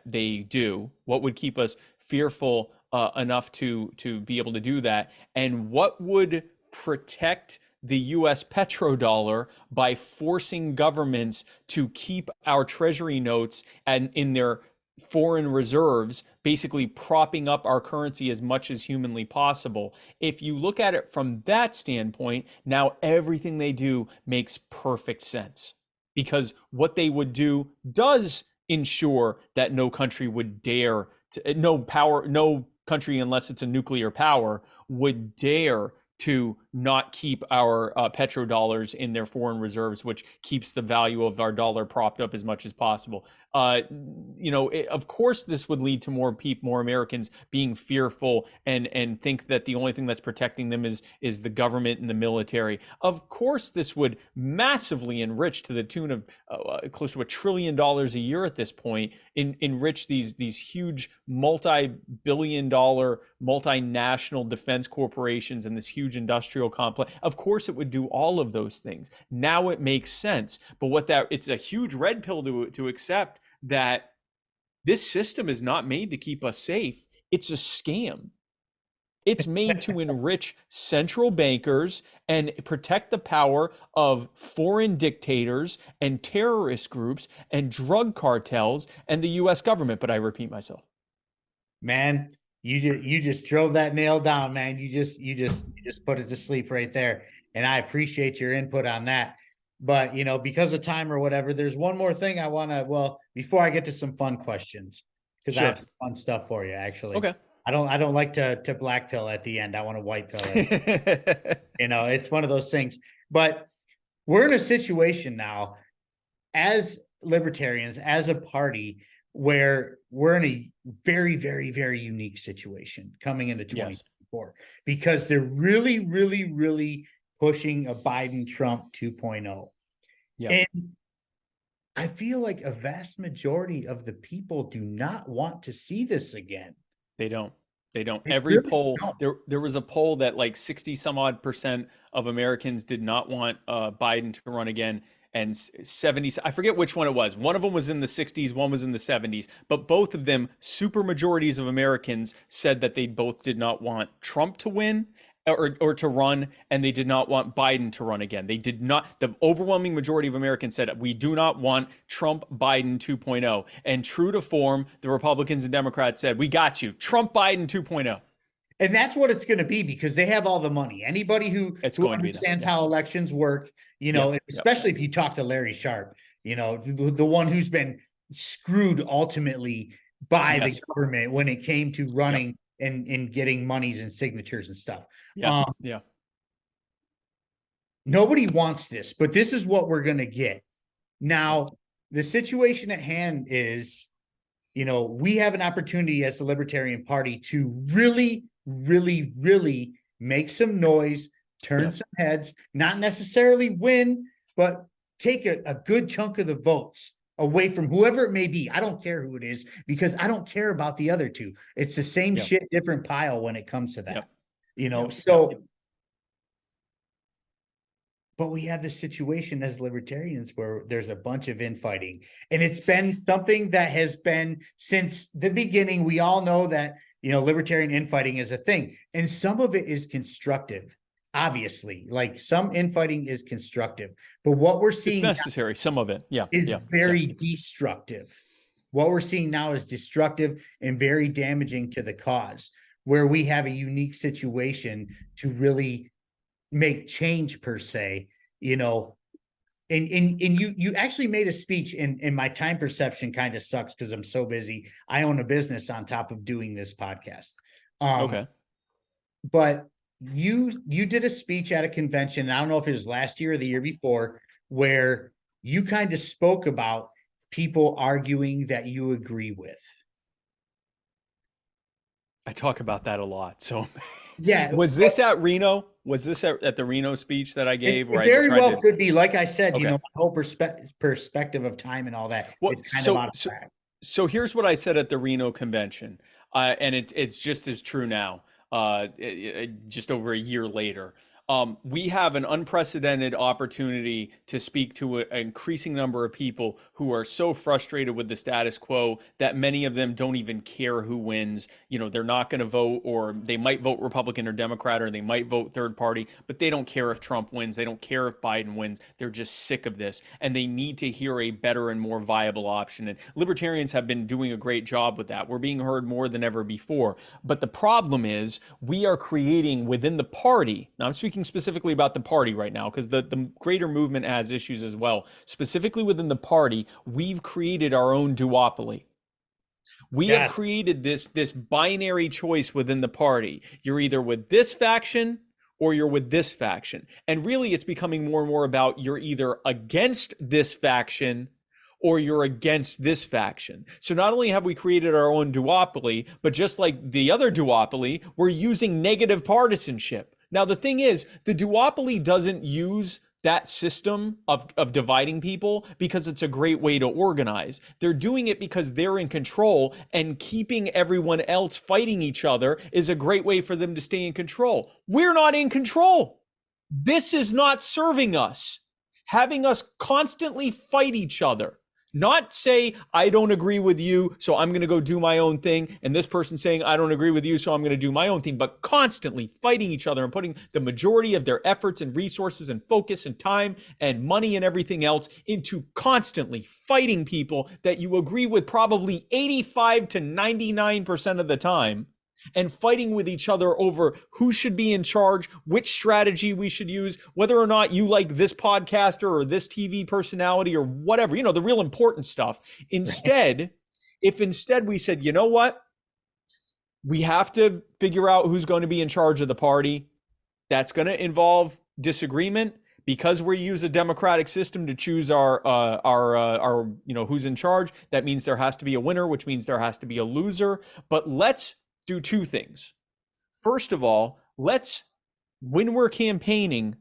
they do? What would keep us fearful enough to be able to do that? And what would protect the US petrodollar by forcing governments to keep our treasury notes and in their foreign reserves, basically propping up our currency as much as humanly possible? If you look at it from that standpoint, now everything they do makes perfect sense, because what they would do does ensure that no country would dare to, no country, unless it's a nuclear power, would dare to not keep our petrodollars in their foreign reserves, which keeps the value of our dollar propped up as much as possible. Of course, this would lead to more Americans being fearful and think that the only thing that's protecting them is the government and the military. Of course, this would massively enrich, to the tune of close to $1 trillion a year at this point, enrich these huge multi-billion-dollar multinational defense corporations and this huge industrial complex. Of course, it would do all of those things. Now it makes sense. But it's a huge red pill to accept that this system is not made to keep us safe. It's a scam. It's made to enrich central bankers and protect the power of foreign dictators and terrorist groups and drug cartels and the US government. But I repeat myself. Man, you just drove that nail down, man. You just put it to sleep right there. And I appreciate your input on that. But because of time or whatever, there's one more thing I want to, well, before I get to some fun questions, because I have some fun stuff for you, actually. Okay. I don't like to black pill at the end. I want to white pill it. It's one of those things. But we're in a situation now as libertarians, as a party, where we're in a very, very, very unique situation coming into 2024, because they're really, really, really pushing a Biden-Trump 2.0. Yeah. And I feel like a vast majority of the people do not want to see this again. They don't. They Every really poll, don't. there was a poll that like 60 some odd % of Americans did not want Biden to run again, and 70, I forget which one it was. One of them was in the 60s, one was in the 70s, but both of them, super majorities of Americans, said that they both did not want Trump to win or to run, and they did not want Biden to run again. They did not. The overwhelming majority of Americans said, we do not want Trump Biden 2.0. And true to form, the Republicans and Democrats said, we got you, Trump Biden 2.0. And that's what it's going to be, because they have all the money. Anybody who understands how elections work, especially if you talk to Larry Sharp, the one who's been screwed ultimately by the government when it came to running and getting monies and signatures and stuff. Nobody wants this, but this is what we're going to get. Now, the situation at hand is, we have an opportunity as the Libertarian Party to really, really, really make some noise, turn some heads, not necessarily win, but take a good chunk of the votes away from whoever it may be. I don't care who it is, because I don't care about the other two. It's the same shit, different pile when it comes to that, But we have this situation as libertarians where there's a bunch of infighting, and it's been something that has been since the beginning. We all know that, libertarian infighting is a thing, and some of it is constructive. Obviously, like some infighting is constructive, but what we're seeing, it's necessary. Some of it, is very destructive. What we're seeing now is destructive and very damaging to the cause, where we have a unique situation to really make change, per se, and you actually made a speech, and my time perception kind of sucks because I'm so busy. I own a business on top of doing this podcast. But you did a speech at a convention, I don't know if it was last year or the year before, where you kind of spoke about people arguing that you agree with. I talk about that a lot. So Yeah, was this at Reno? Was this at the Reno speech that I gave where it I very tried well to? could be. Like I said, Okay. my whole perspective of time and all that Well, is kind of out of track. so here's what I said at the Reno convention, and it's just as true now, just over a year later. We have an unprecedented opportunity to speak to an increasing number of people who are so frustrated with the status quo that many of them don't even care who wins. They're not going to vote, or they might vote Republican or Democrat, or they might vote third party, but they don't care if Trump wins. They don't care if Biden wins. They're just sick of this, and they need to hear a better and more viable option. And libertarians have been doing a great job with that. We're being heard more than ever before. But the problem is we are creating within the party. Now, I'm speaking specifically about the party right now, because the greater movement has issues as well. Specifically within the party, we've created our own duopoly. We have Yes. created this binary choice within the party. You're either with this faction or you're with this faction. And really, it's becoming more and more about you're either against this faction or you're against this faction. So not only have we created our own duopoly, but just like the other duopoly, we're using negative partisanship. Now, the thing is, the duopoly doesn't use that system of dividing people because it's a great way to organize. They're doing it because they're in control, and keeping everyone else fighting each other is a great way for them to stay in control. We're not in control. This is not serving us. Having us constantly fight each other. Not say, I don't agree with you, so I'm going to go do my own thing. And this person saying, I don't agree with you, so I'm going to do my own thing. But constantly fighting each other and putting the majority of their efforts and resources and focus and time and money and everything else into constantly fighting people that you agree with probably 85 to 99% of the time, and fighting with each other over who should be in charge, which strategy we should use, whether or not you like this podcaster or this TV personality or whatever, the real important stuff. Instead, if instead we said, you know what, we have to figure out who's going to be in charge of the party. That's going to involve disagreement, because we use a democratic system to choose our who's in charge. That means there has to be a winner, which means there has to be a loser. But let's do two things. First of all, when we're campaigning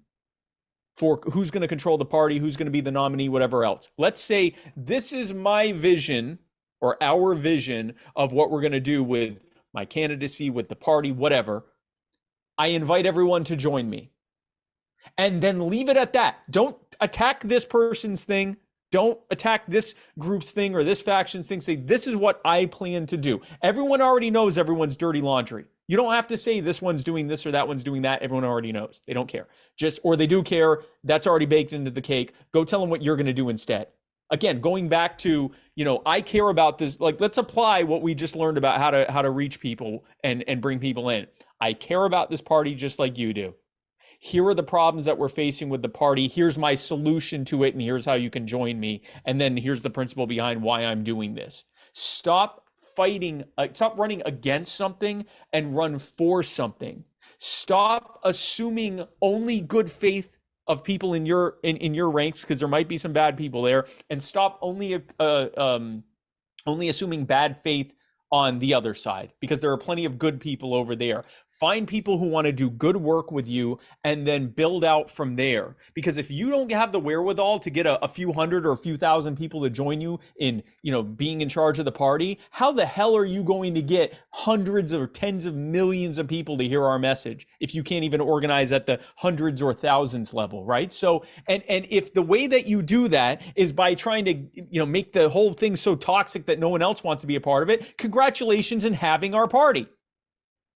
for who's going to control the party, who's going to be the nominee, whatever else, let's say this is my vision or our vision of what we're going to do with my candidacy, with the party, whatever. I invite everyone to join me. And then leave it at that. Don't attack this person's thing. Don't attack this group's thing or this faction's thing. Say, this is what I plan to do. Everyone already knows everyone's dirty laundry. You don't have to say this one's doing this or that one's doing that. Everyone already knows. They don't care. Or they do care. That's already baked into the cake. Go tell them what you're going to do instead. Again, going back to, I care about this. Like, let's apply what we just learned about how to reach people and bring people in. I care about this party just like you do. Here are the problems that we're facing with the party. Here's my solution to it, and here's how you can join me. And then here's the principle behind why I'm doing this. Stop fighting, stop running against something and run for something. Stop assuming only good faith of people in your ranks, because there might be some bad people there, and stop only assuming bad faith on the other side, because there are plenty of good people over there. Find people who want to do good work with you and then build out from there. Because if you don't have the wherewithal to get a few hundred or a few thousand people to join you in, being in charge of the party, how the hell are you going to get hundreds or tens of millions of people to hear our message if you can't even organize at the hundreds or thousands level, right? So, and if the way that you do that is by trying to, make the whole thing so toxic that no one else wants to be a part of it, congratulations in having our party.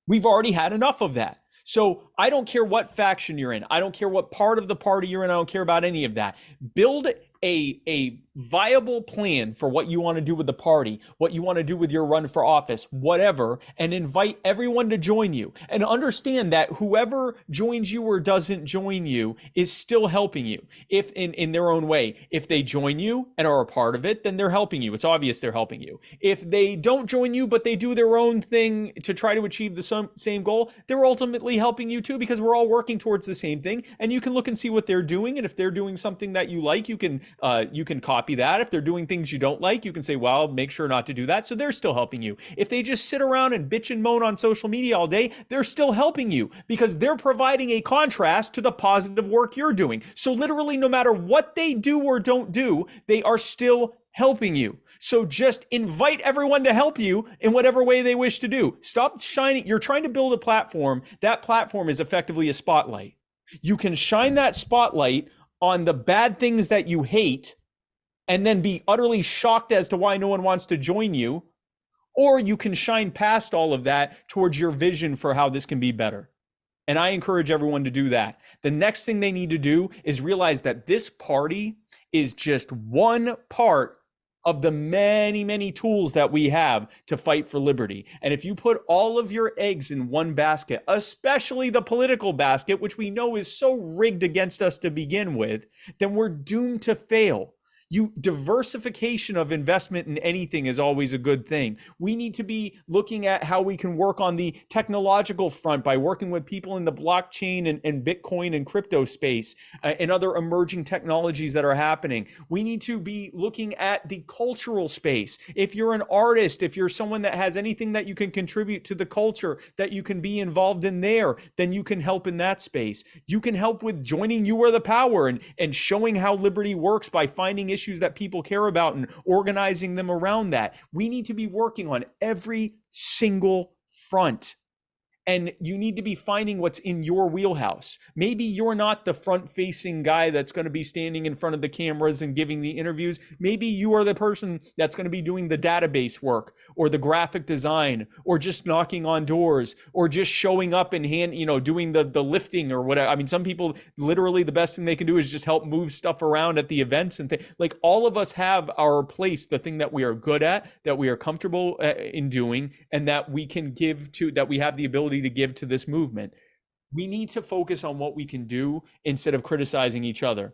We've already had enough of that. So I don't care what faction you're in. I don't care what part of the party you're in. I don't care about any of that. Build a viable plan for what you want to do with the party, what you want to do with your run for office, whatever, and invite everyone to join you. And understand that whoever joins you or doesn't join you is still helping you, if in their own way. If they join you and are a part of it, then they're helping you. It's obvious they're helping you. If they don't join you, but they do their own thing to try to achieve the same goal, they're ultimately helping you too, because we're all working towards the same thing. And you can look and see what they're doing. And if they're doing something that you like, you can You can copy that. If they're doing things you don't like, you can say, well, make sure not to do that. So they're still helping you. If they just sit around and bitch and moan on social media all day, they're still helping you because they're providing a contrast to the positive work you're doing. So literally, no matter what they do or don't do, they are still helping you. So just invite everyone to help you in whatever way they wish to do. Stop shining. You're trying to build a platform. That platform is effectively a spotlight. You can shine that spotlight on the bad things that you hate and then be utterly shocked as to why no one wants to join you. Or you can shine past all of that towards your vision for how this can be better. And I encourage everyone to do that. The next thing they need to do is realize that this party is just one part of the many, many tools that we have to fight for liberty. And if you put all of your eggs in one basket, especially the political basket, which we know is so rigged against us to begin with, then we're doomed to fail. Diversification of investment in anything is always a good thing. We need to be looking at how we can work on the technological front by working with people in the blockchain and Bitcoin and crypto space and other emerging technologies that are happening. We need to be looking at the cultural space. If you're an artist, if you're someone that has anything that you can contribute to the culture that you can be involved in there, then you can help in that space. You can help with joining You Are the Power and showing how liberty works by finding issues that people care about and organizing them around that. We need to be working on every single front. And you need to be finding what's in your wheelhouse. Maybe you're not the front-facing guy that's going to be standing in front of the cameras and giving the interviews. Maybe you are the person that's going to be doing the database work or the graphic design or just knocking on doors or just showing up and doing the lifting or whatever. I mean, some people literally the best thing they can do is just help move stuff around at the events and like all of us have our place, the thing that we are good at, that we are comfortable in doing, and that we can give to, that we have the ability to give to this movement. We need to focus on what we can do instead of criticizing each other.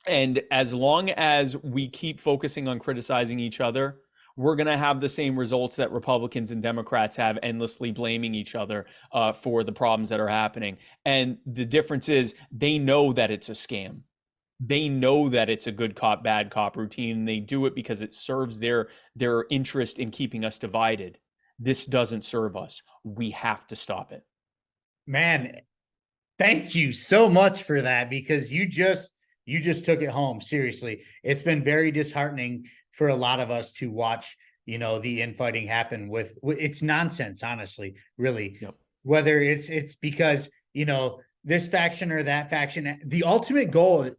And as long as we keep focusing on criticizing each other, we're going to have the same results that Republicans and Democrats have, endlessly blaming each other for the problems that are happening. And the difference is they know that it's a scam. They know that it's a good cop, bad cop routine, and they do it because it serves their interest in keeping us divided. This doesn't serve us. We have to stop it. Man, thank you so much for that, because you just took it home. Seriously, it's been very disheartening for a lot of us to watch, the infighting happen with it's nonsense, honestly, really. Yep. Whether it's because, this faction or that faction, the ultimate goal,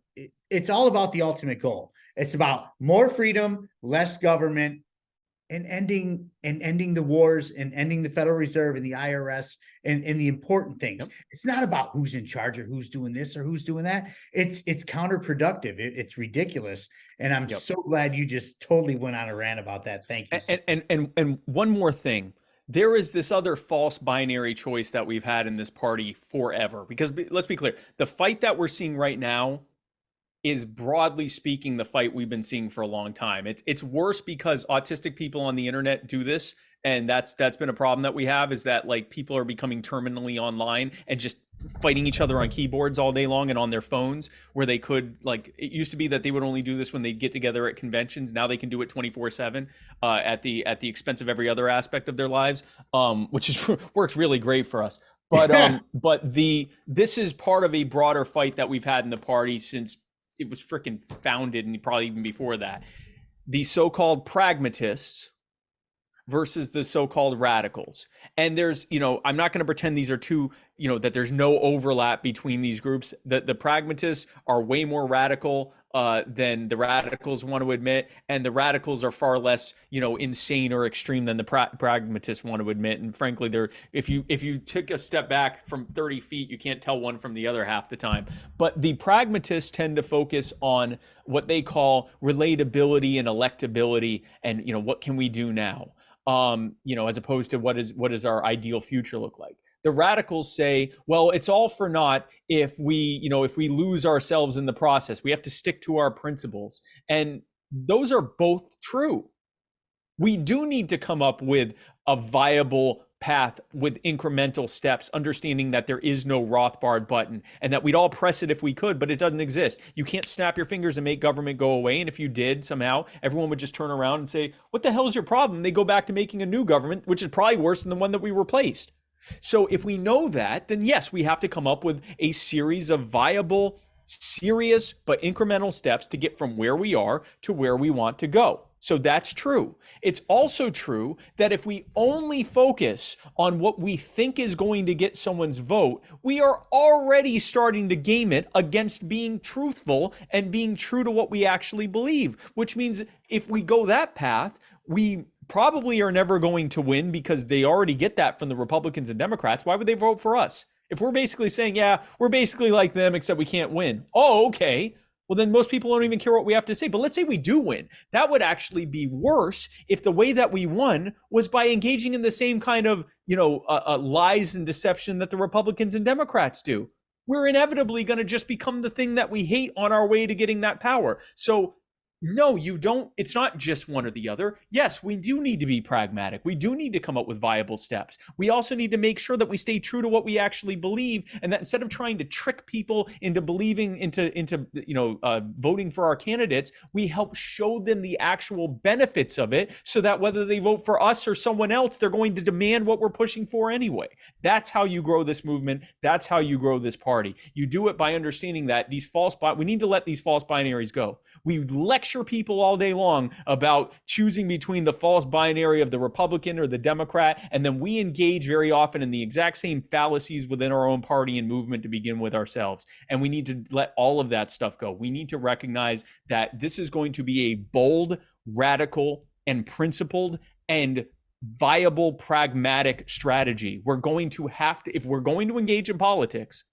it's all about the ultimate goal. It's about more freedom, less government, and ending the wars and ending the Federal Reserve and the IRS and the important things. Yep. It's not about who's in charge or who's doing this or who's doing that. It's counterproductive. It's ridiculous. And I'm so glad you just totally went on a rant about that. Thank you. And one more thing. There is this other false binary choice that we've had in this party forever. Because let's be clear, the fight that we're seeing right now is, broadly speaking, the fight we've been seeing for a long time. It's worse because autistic people on the internet do this, and that's been a problem that we have, is that like people are becoming terminally online and just fighting each other on keyboards all day long and on their phones, where they could, like, it used to be that they would only do this when they get together at conventions. Now they can do it 24/7 at the expense of every other aspect of their lives, which is works really great for us. But this is part of a broader fight that we've had in the party since it was freaking founded, and probably even before that. The so-called pragmatists versus the so-called radicals. And there's, I'm not going to pretend these are two, that there's no overlap between these groups. The pragmatists are way more radical than the radicals want to admit, and the radicals are far less, insane or extreme than the pragmatists want to admit. And frankly, if you took a step back from 30 feet, you can't tell one from the other half the time. But the pragmatists tend to focus on what they call relatability and electability, and what can we do now, as opposed to what does our ideal future look like. The radicals say, well, it's all for naught if we lose ourselves in the process. We have to stick to our principles. And those are both true. We do need to come up with a viable path with incremental steps, understanding that there is no Rothbard button and that we'd all press it if we could, but it doesn't exist. You can't snap your fingers and make government go away. And if you did somehow, everyone would just turn around and say, what the hell is your problem? They go back to making a new government, which is probably worse than the one that we replaced. So if we know that, then yes, we have to come up with a series of viable, serious, but incremental steps to get from where we are to where we want to go. So that's true. It's also true that if we only focus on what we think is going to get someone's vote, we are already starting to game it against being truthful and being true to what we actually believe, which means if we go that path, we probably are never going to win because they already get that from the Republicans and Democrats. Why would they vote for us? If we're basically saying, yeah, we're basically like them, except we can't win. Oh, okay. Well, then most people don't even care what we have to say. But let's say we do win. That would actually be worse if the way that we won was by engaging in the same kind of, lies and deception that the Republicans and Democrats do. We're inevitably going to just become the thing that we hate on our way to getting that power. So no, you don't. It's not just one or the other. Yes, we do need to be pragmatic. We do need to come up with viable steps. We also need to make sure that we stay true to what we actually believe, and that instead of trying to trick people into believing into voting for our candidates, we help show them the actual benefits of it, so that whether they vote for us or someone else, they're going to demand what we're pushing for anyway. That's how you grow this movement. That's how you grow this party. You do it by understanding that we need to let these false binaries go. We lecture people all day long about choosing between the false binary of the Republican or the Democrat, and then we engage very often in the exact same fallacies within our own party and movement to begin with ourselves. And we need to let all of that stuff go. We need to recognize that this is going to be a bold, radical, and principled and viable, pragmatic strategy. We're going to have to, if we're going to engage in politics,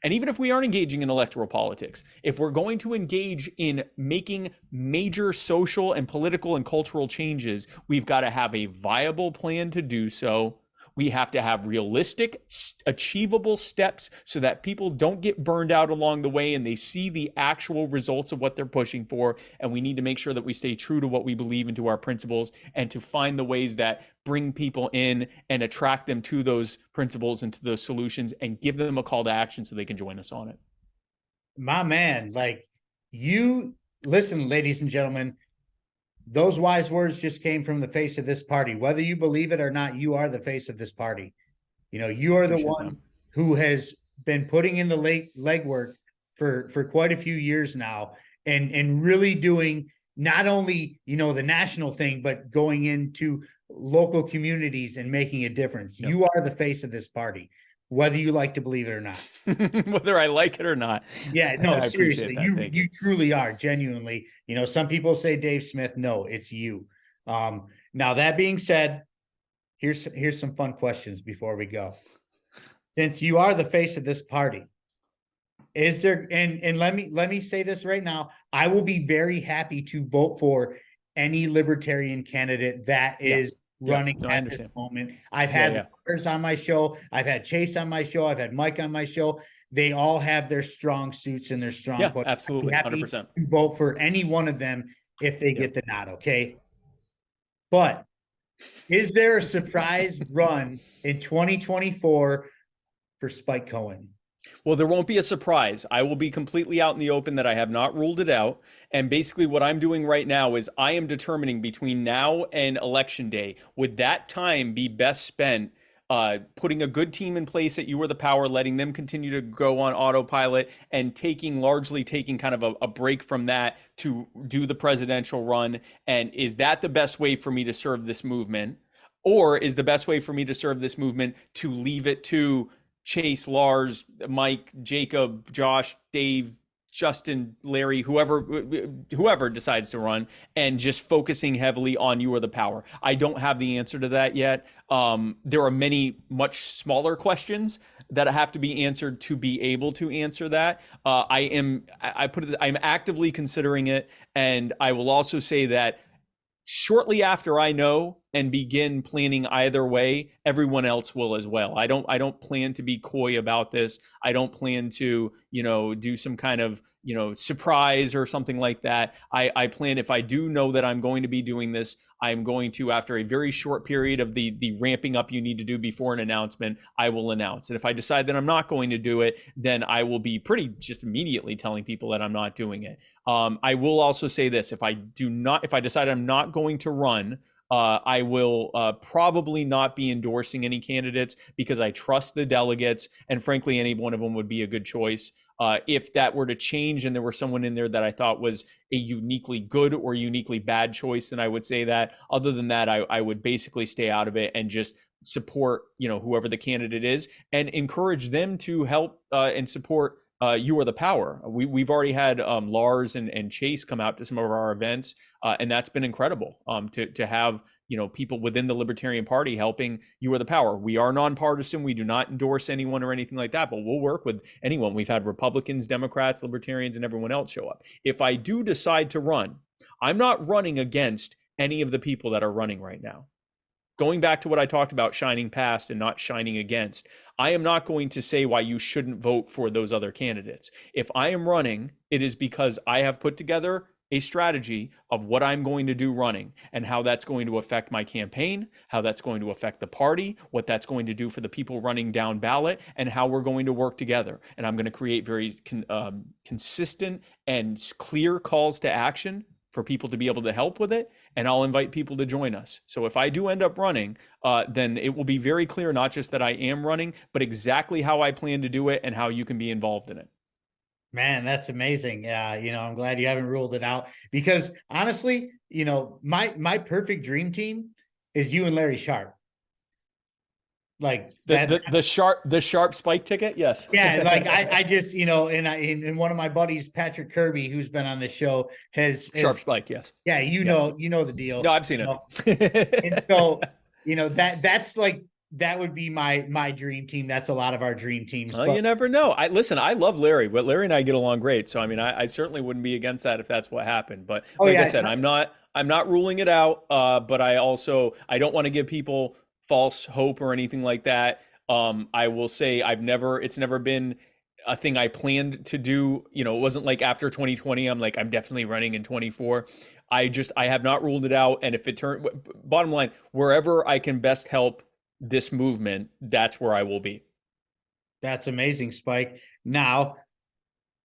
and even if we aren't engaging in electoral politics, if we're going to engage in making major social and political and cultural changes, we've got to have a viable plan to do so. We have to have realistic, achievable steps so that people don't get burned out along the way and they see the actual results of what they're pushing for. And we need to make sure that we stay true to what we believe and to our principles, and to find the ways that bring people in and attract them to those principles and to those solutions, and give them a call to action so they can join us on it. My man, listen, ladies and gentlemen, those wise words just came from the face of this party. Whether you believe it or not, you are the face of this party. You are the one who has been putting in the legwork for quite a few years now, and really doing not only, the national thing, but going into local communities and making a difference. Yep. You are the face of this party, whether you like to believe it or not. Whether I like it or not. Yeah, no, seriously, you truly are, genuinely. Some people say Dave Smith. No, it's you. Now, that being said, here's some fun questions before we go. Since you are the face of this party, is there, and let me say this right now, I will be very happy to vote for any libertarian candidate that is running at this moment. I've had Lars on my show. I've had Chase on my show. I've had Mike on my show. They all have their strong suits and their strong points. Absolutely. 100%. To vote for any one of them if they get the nod. Okay. But is there a surprise run in 2024 for Spike Cohen? Well, there won't be a surprise. I will be completely out in the open that I have not ruled it out. And basically what I'm doing right now is I am determining between now and election day, would that time be best spent putting a good team in place at You Are the Power, letting them continue to go on autopilot, and largely taking kind of a break from that to do the presidential run? And is that the best way for me to serve this movement? Or is the best way for me to serve this movement to leave it to Chase, Lars, Mike, Jacob, Josh, Dave, Justin, Larry, whoever decides to run, and just focusing heavily on You Are the Power? I don't have the answer to that yet. There are many much smaller questions that have to be answered to be able to answer that. I'm actively considering it, and I will also say that shortly after I know and begin planning either way, everyone else will as well. I don't plan to be coy about this. I don't plan to, do some kind of, surprise or something like that. I plan, if I do know that I'm going to be doing this, I'm going to, after a very short period of the ramping up you need to do before an announcement, I will announce. And if I decide that I'm not going to do it, then I will be pretty just immediately telling people that I'm not doing it. I will also say this: if I decide I'm not going to run, I will probably not be endorsing any candidates, because I trust the delegates, and frankly, any one of them would be a good choice. If that were to change and there were someone in there that I thought was a uniquely good or uniquely bad choice, then I would say that. Other than that, I would basically stay out of it and just support, whoever the candidate is, and encourage them to help and support You Are the Power. We've already had Lars and Chase come out to some of our events, and that's been incredible to have people within the Libertarian Party helping You Are the Power. We are nonpartisan. We do not endorse anyone or anything like that, but we'll work with anyone. We've had Republicans, Democrats, Libertarians, and everyone else show up. If I do decide to run, I'm not running against any of the people that are running right now. Going back to what I talked about, shining past and not shining against, I am not going to say why you shouldn't vote for those other candidates. If I am running, it is because I have put together a strategy of what I'm going to do running, and how that's going to affect my campaign, how that's going to affect the party, what that's going to do for the people running down ballot, and how we're going to work together. And I'm going to create very consistent and clear calls to action for people to be able to help with it, and I'll invite people to join us. So if I do end up running, then it will be very clear, not just that I am running, but exactly how I plan to do it and how you can be involved in it. Man, that's amazing. I'm glad you haven't ruled it out, because honestly, my perfect dream team is you and Larry Sharp. Like the sharp spike ticket. Yes. Yeah. Like I just, and one of my buddies, Patrick Kirby, who's been on the show, has sharp spike. Yes. Yeah. Know the deal. No, I've seen it. And so, that's like, that would be my dream team. That's a lot of our dream teams. Well, you never know. I love Larry, but Larry and I get along great. So, I mean, I certainly wouldn't be against that if that's what happened. But I said, I'm not ruling it out. But I don't want to give people false hope or anything like that. I will say it's never been a thing I planned to do. It wasn't like after 2020, I'm definitely running in 24. I have not ruled it out. And if it bottom line, wherever I can best help this movement, that's where I will be. That's amazing, Spike. Now,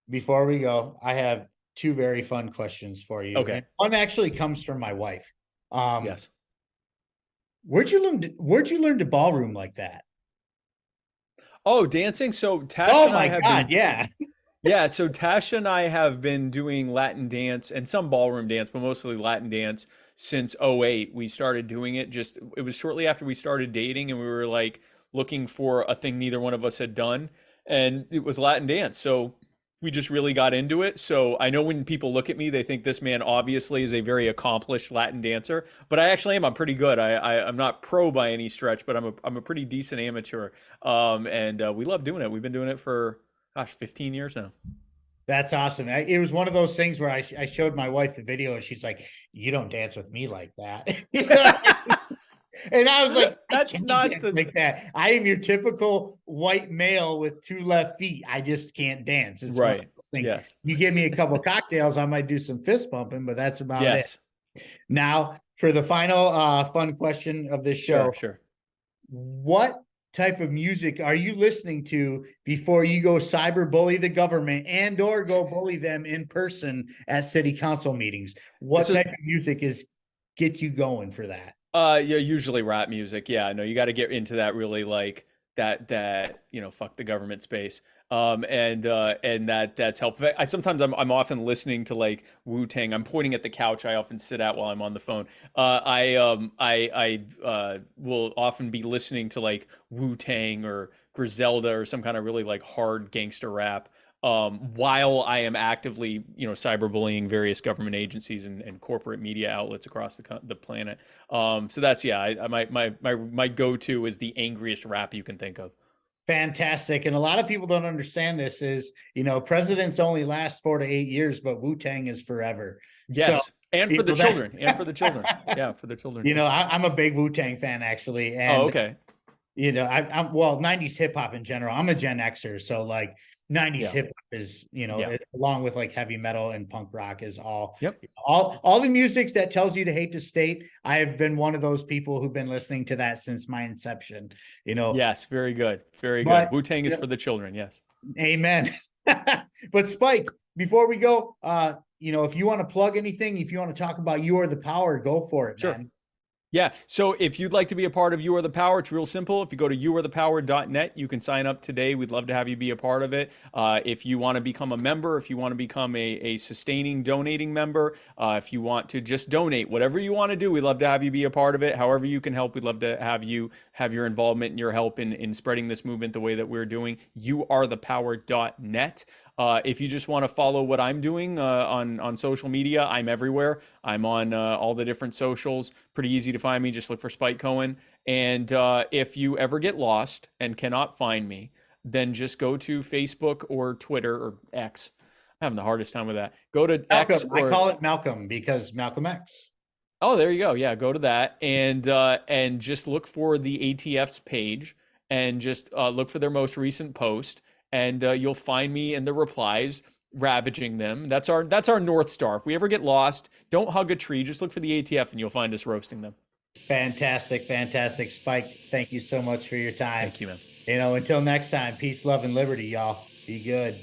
before we go, I have two very fun questions for you. Okay. And one actually comes from my wife. Yes. Where'd you learn to ballroom like that? Oh, dancing. So Tash and I have been, yeah. Yeah, so Tasha and I have been doing Latin dance and some ballroom dance, but mostly Latin dance since 2008. We started doing it it was shortly after we started dating, and we were looking for a thing neither one of us had done, and it was Latin dance. So we just really got into it. So I know when people look at me, they think this man obviously is a very accomplished Latin dancer, but I actually am. I'm pretty good. I'm not pro by any stretch, but I'm a pretty decent amateur. And we love doing it. We've been doing it for 15 years now. That's awesome. It was one of those things where I showed my wife the video, and she's like, "You don't dance with me like that." And I was like, "That's not like that. I am your typical white male with two left feet. I just can't dance." It's right. Yes. You give me a couple cocktails, I might do some fist bumping, but that's about it. Now, for the final fun question of this show, sure. What type of music are you listening to before you go cyberbully the government or go bully them in person at city council meetings? What type of music gets you going for that? Yeah, usually rap music. Yeah, no, you got to get into that really that fuck the government space. And that's helpful. Sometimes I'm often listening to Wu-Tang. I'm pointing at the couch I often sit at while I'm on the phone. I will often be listening to Wu-Tang or Griselda or some kind of really hard gangster rap, while I am actively, cyberbullying various government agencies and corporate media outlets across the planet. So that's, my go-to is the angriest rap you can think of. Fantastic. And a lot of people don't understand this is, presidents only last 4 to 8 years, but Wu-Tang is forever. Yes. So, and for the children. Yeah, for the children. I'm a big Wu-Tang fan, actually. And, okay. I'm 90s hip hop in general. I'm a Gen Xer. So 90s Yeah. hip hop is, Yeah. along with like heavy metal and punk rock is Yep. all the music that tells you to hate the state. I have been one of those people who've been listening to that since my inception, Yes. Very good. Very good. but Wu-Tang is for the children. Yes. amen. But Spike, before we go, if you want to plug anything, if you want to talk about You Are the Power, go for it, Sure. man. Yeah. So if you'd like to be a part of You Are the Power, it's real simple. If you go to youarethepower.net, you can sign up today. We'd love to have you be a part of it. If you want to become a member, if you want to become a sustaining, donating member, if you want to just donate, whatever you want to do, we'd love to have you be a part of it. However you can help, we'd love to have you have your involvement and your help in spreading this movement the way that we're doing. Youarethepower.net. If you just want to follow what I'm doing on social media, I'm everywhere. I'm on all the different socials. Pretty easy to find me. Just look for Spike Cohen. And if you ever get lost and cannot find me, then just go to Facebook or Twitter or X. I'm having the hardest time with that. Go to Malcolm. X or I call it Malcolm because Malcolm X. oh, there you go. Yeah, go to that and just look for the ATF's page and just look for their most recent post, and you'll find me in the replies ravaging them. That's our North Star. If we ever get lost, don't hug a tree. Just look for the ATF, and you'll find us roasting them. Fantastic, fantastic. Spike, thank you so much for your time. Thank you, man. Until next time, peace, love, and liberty, y'all. Be good.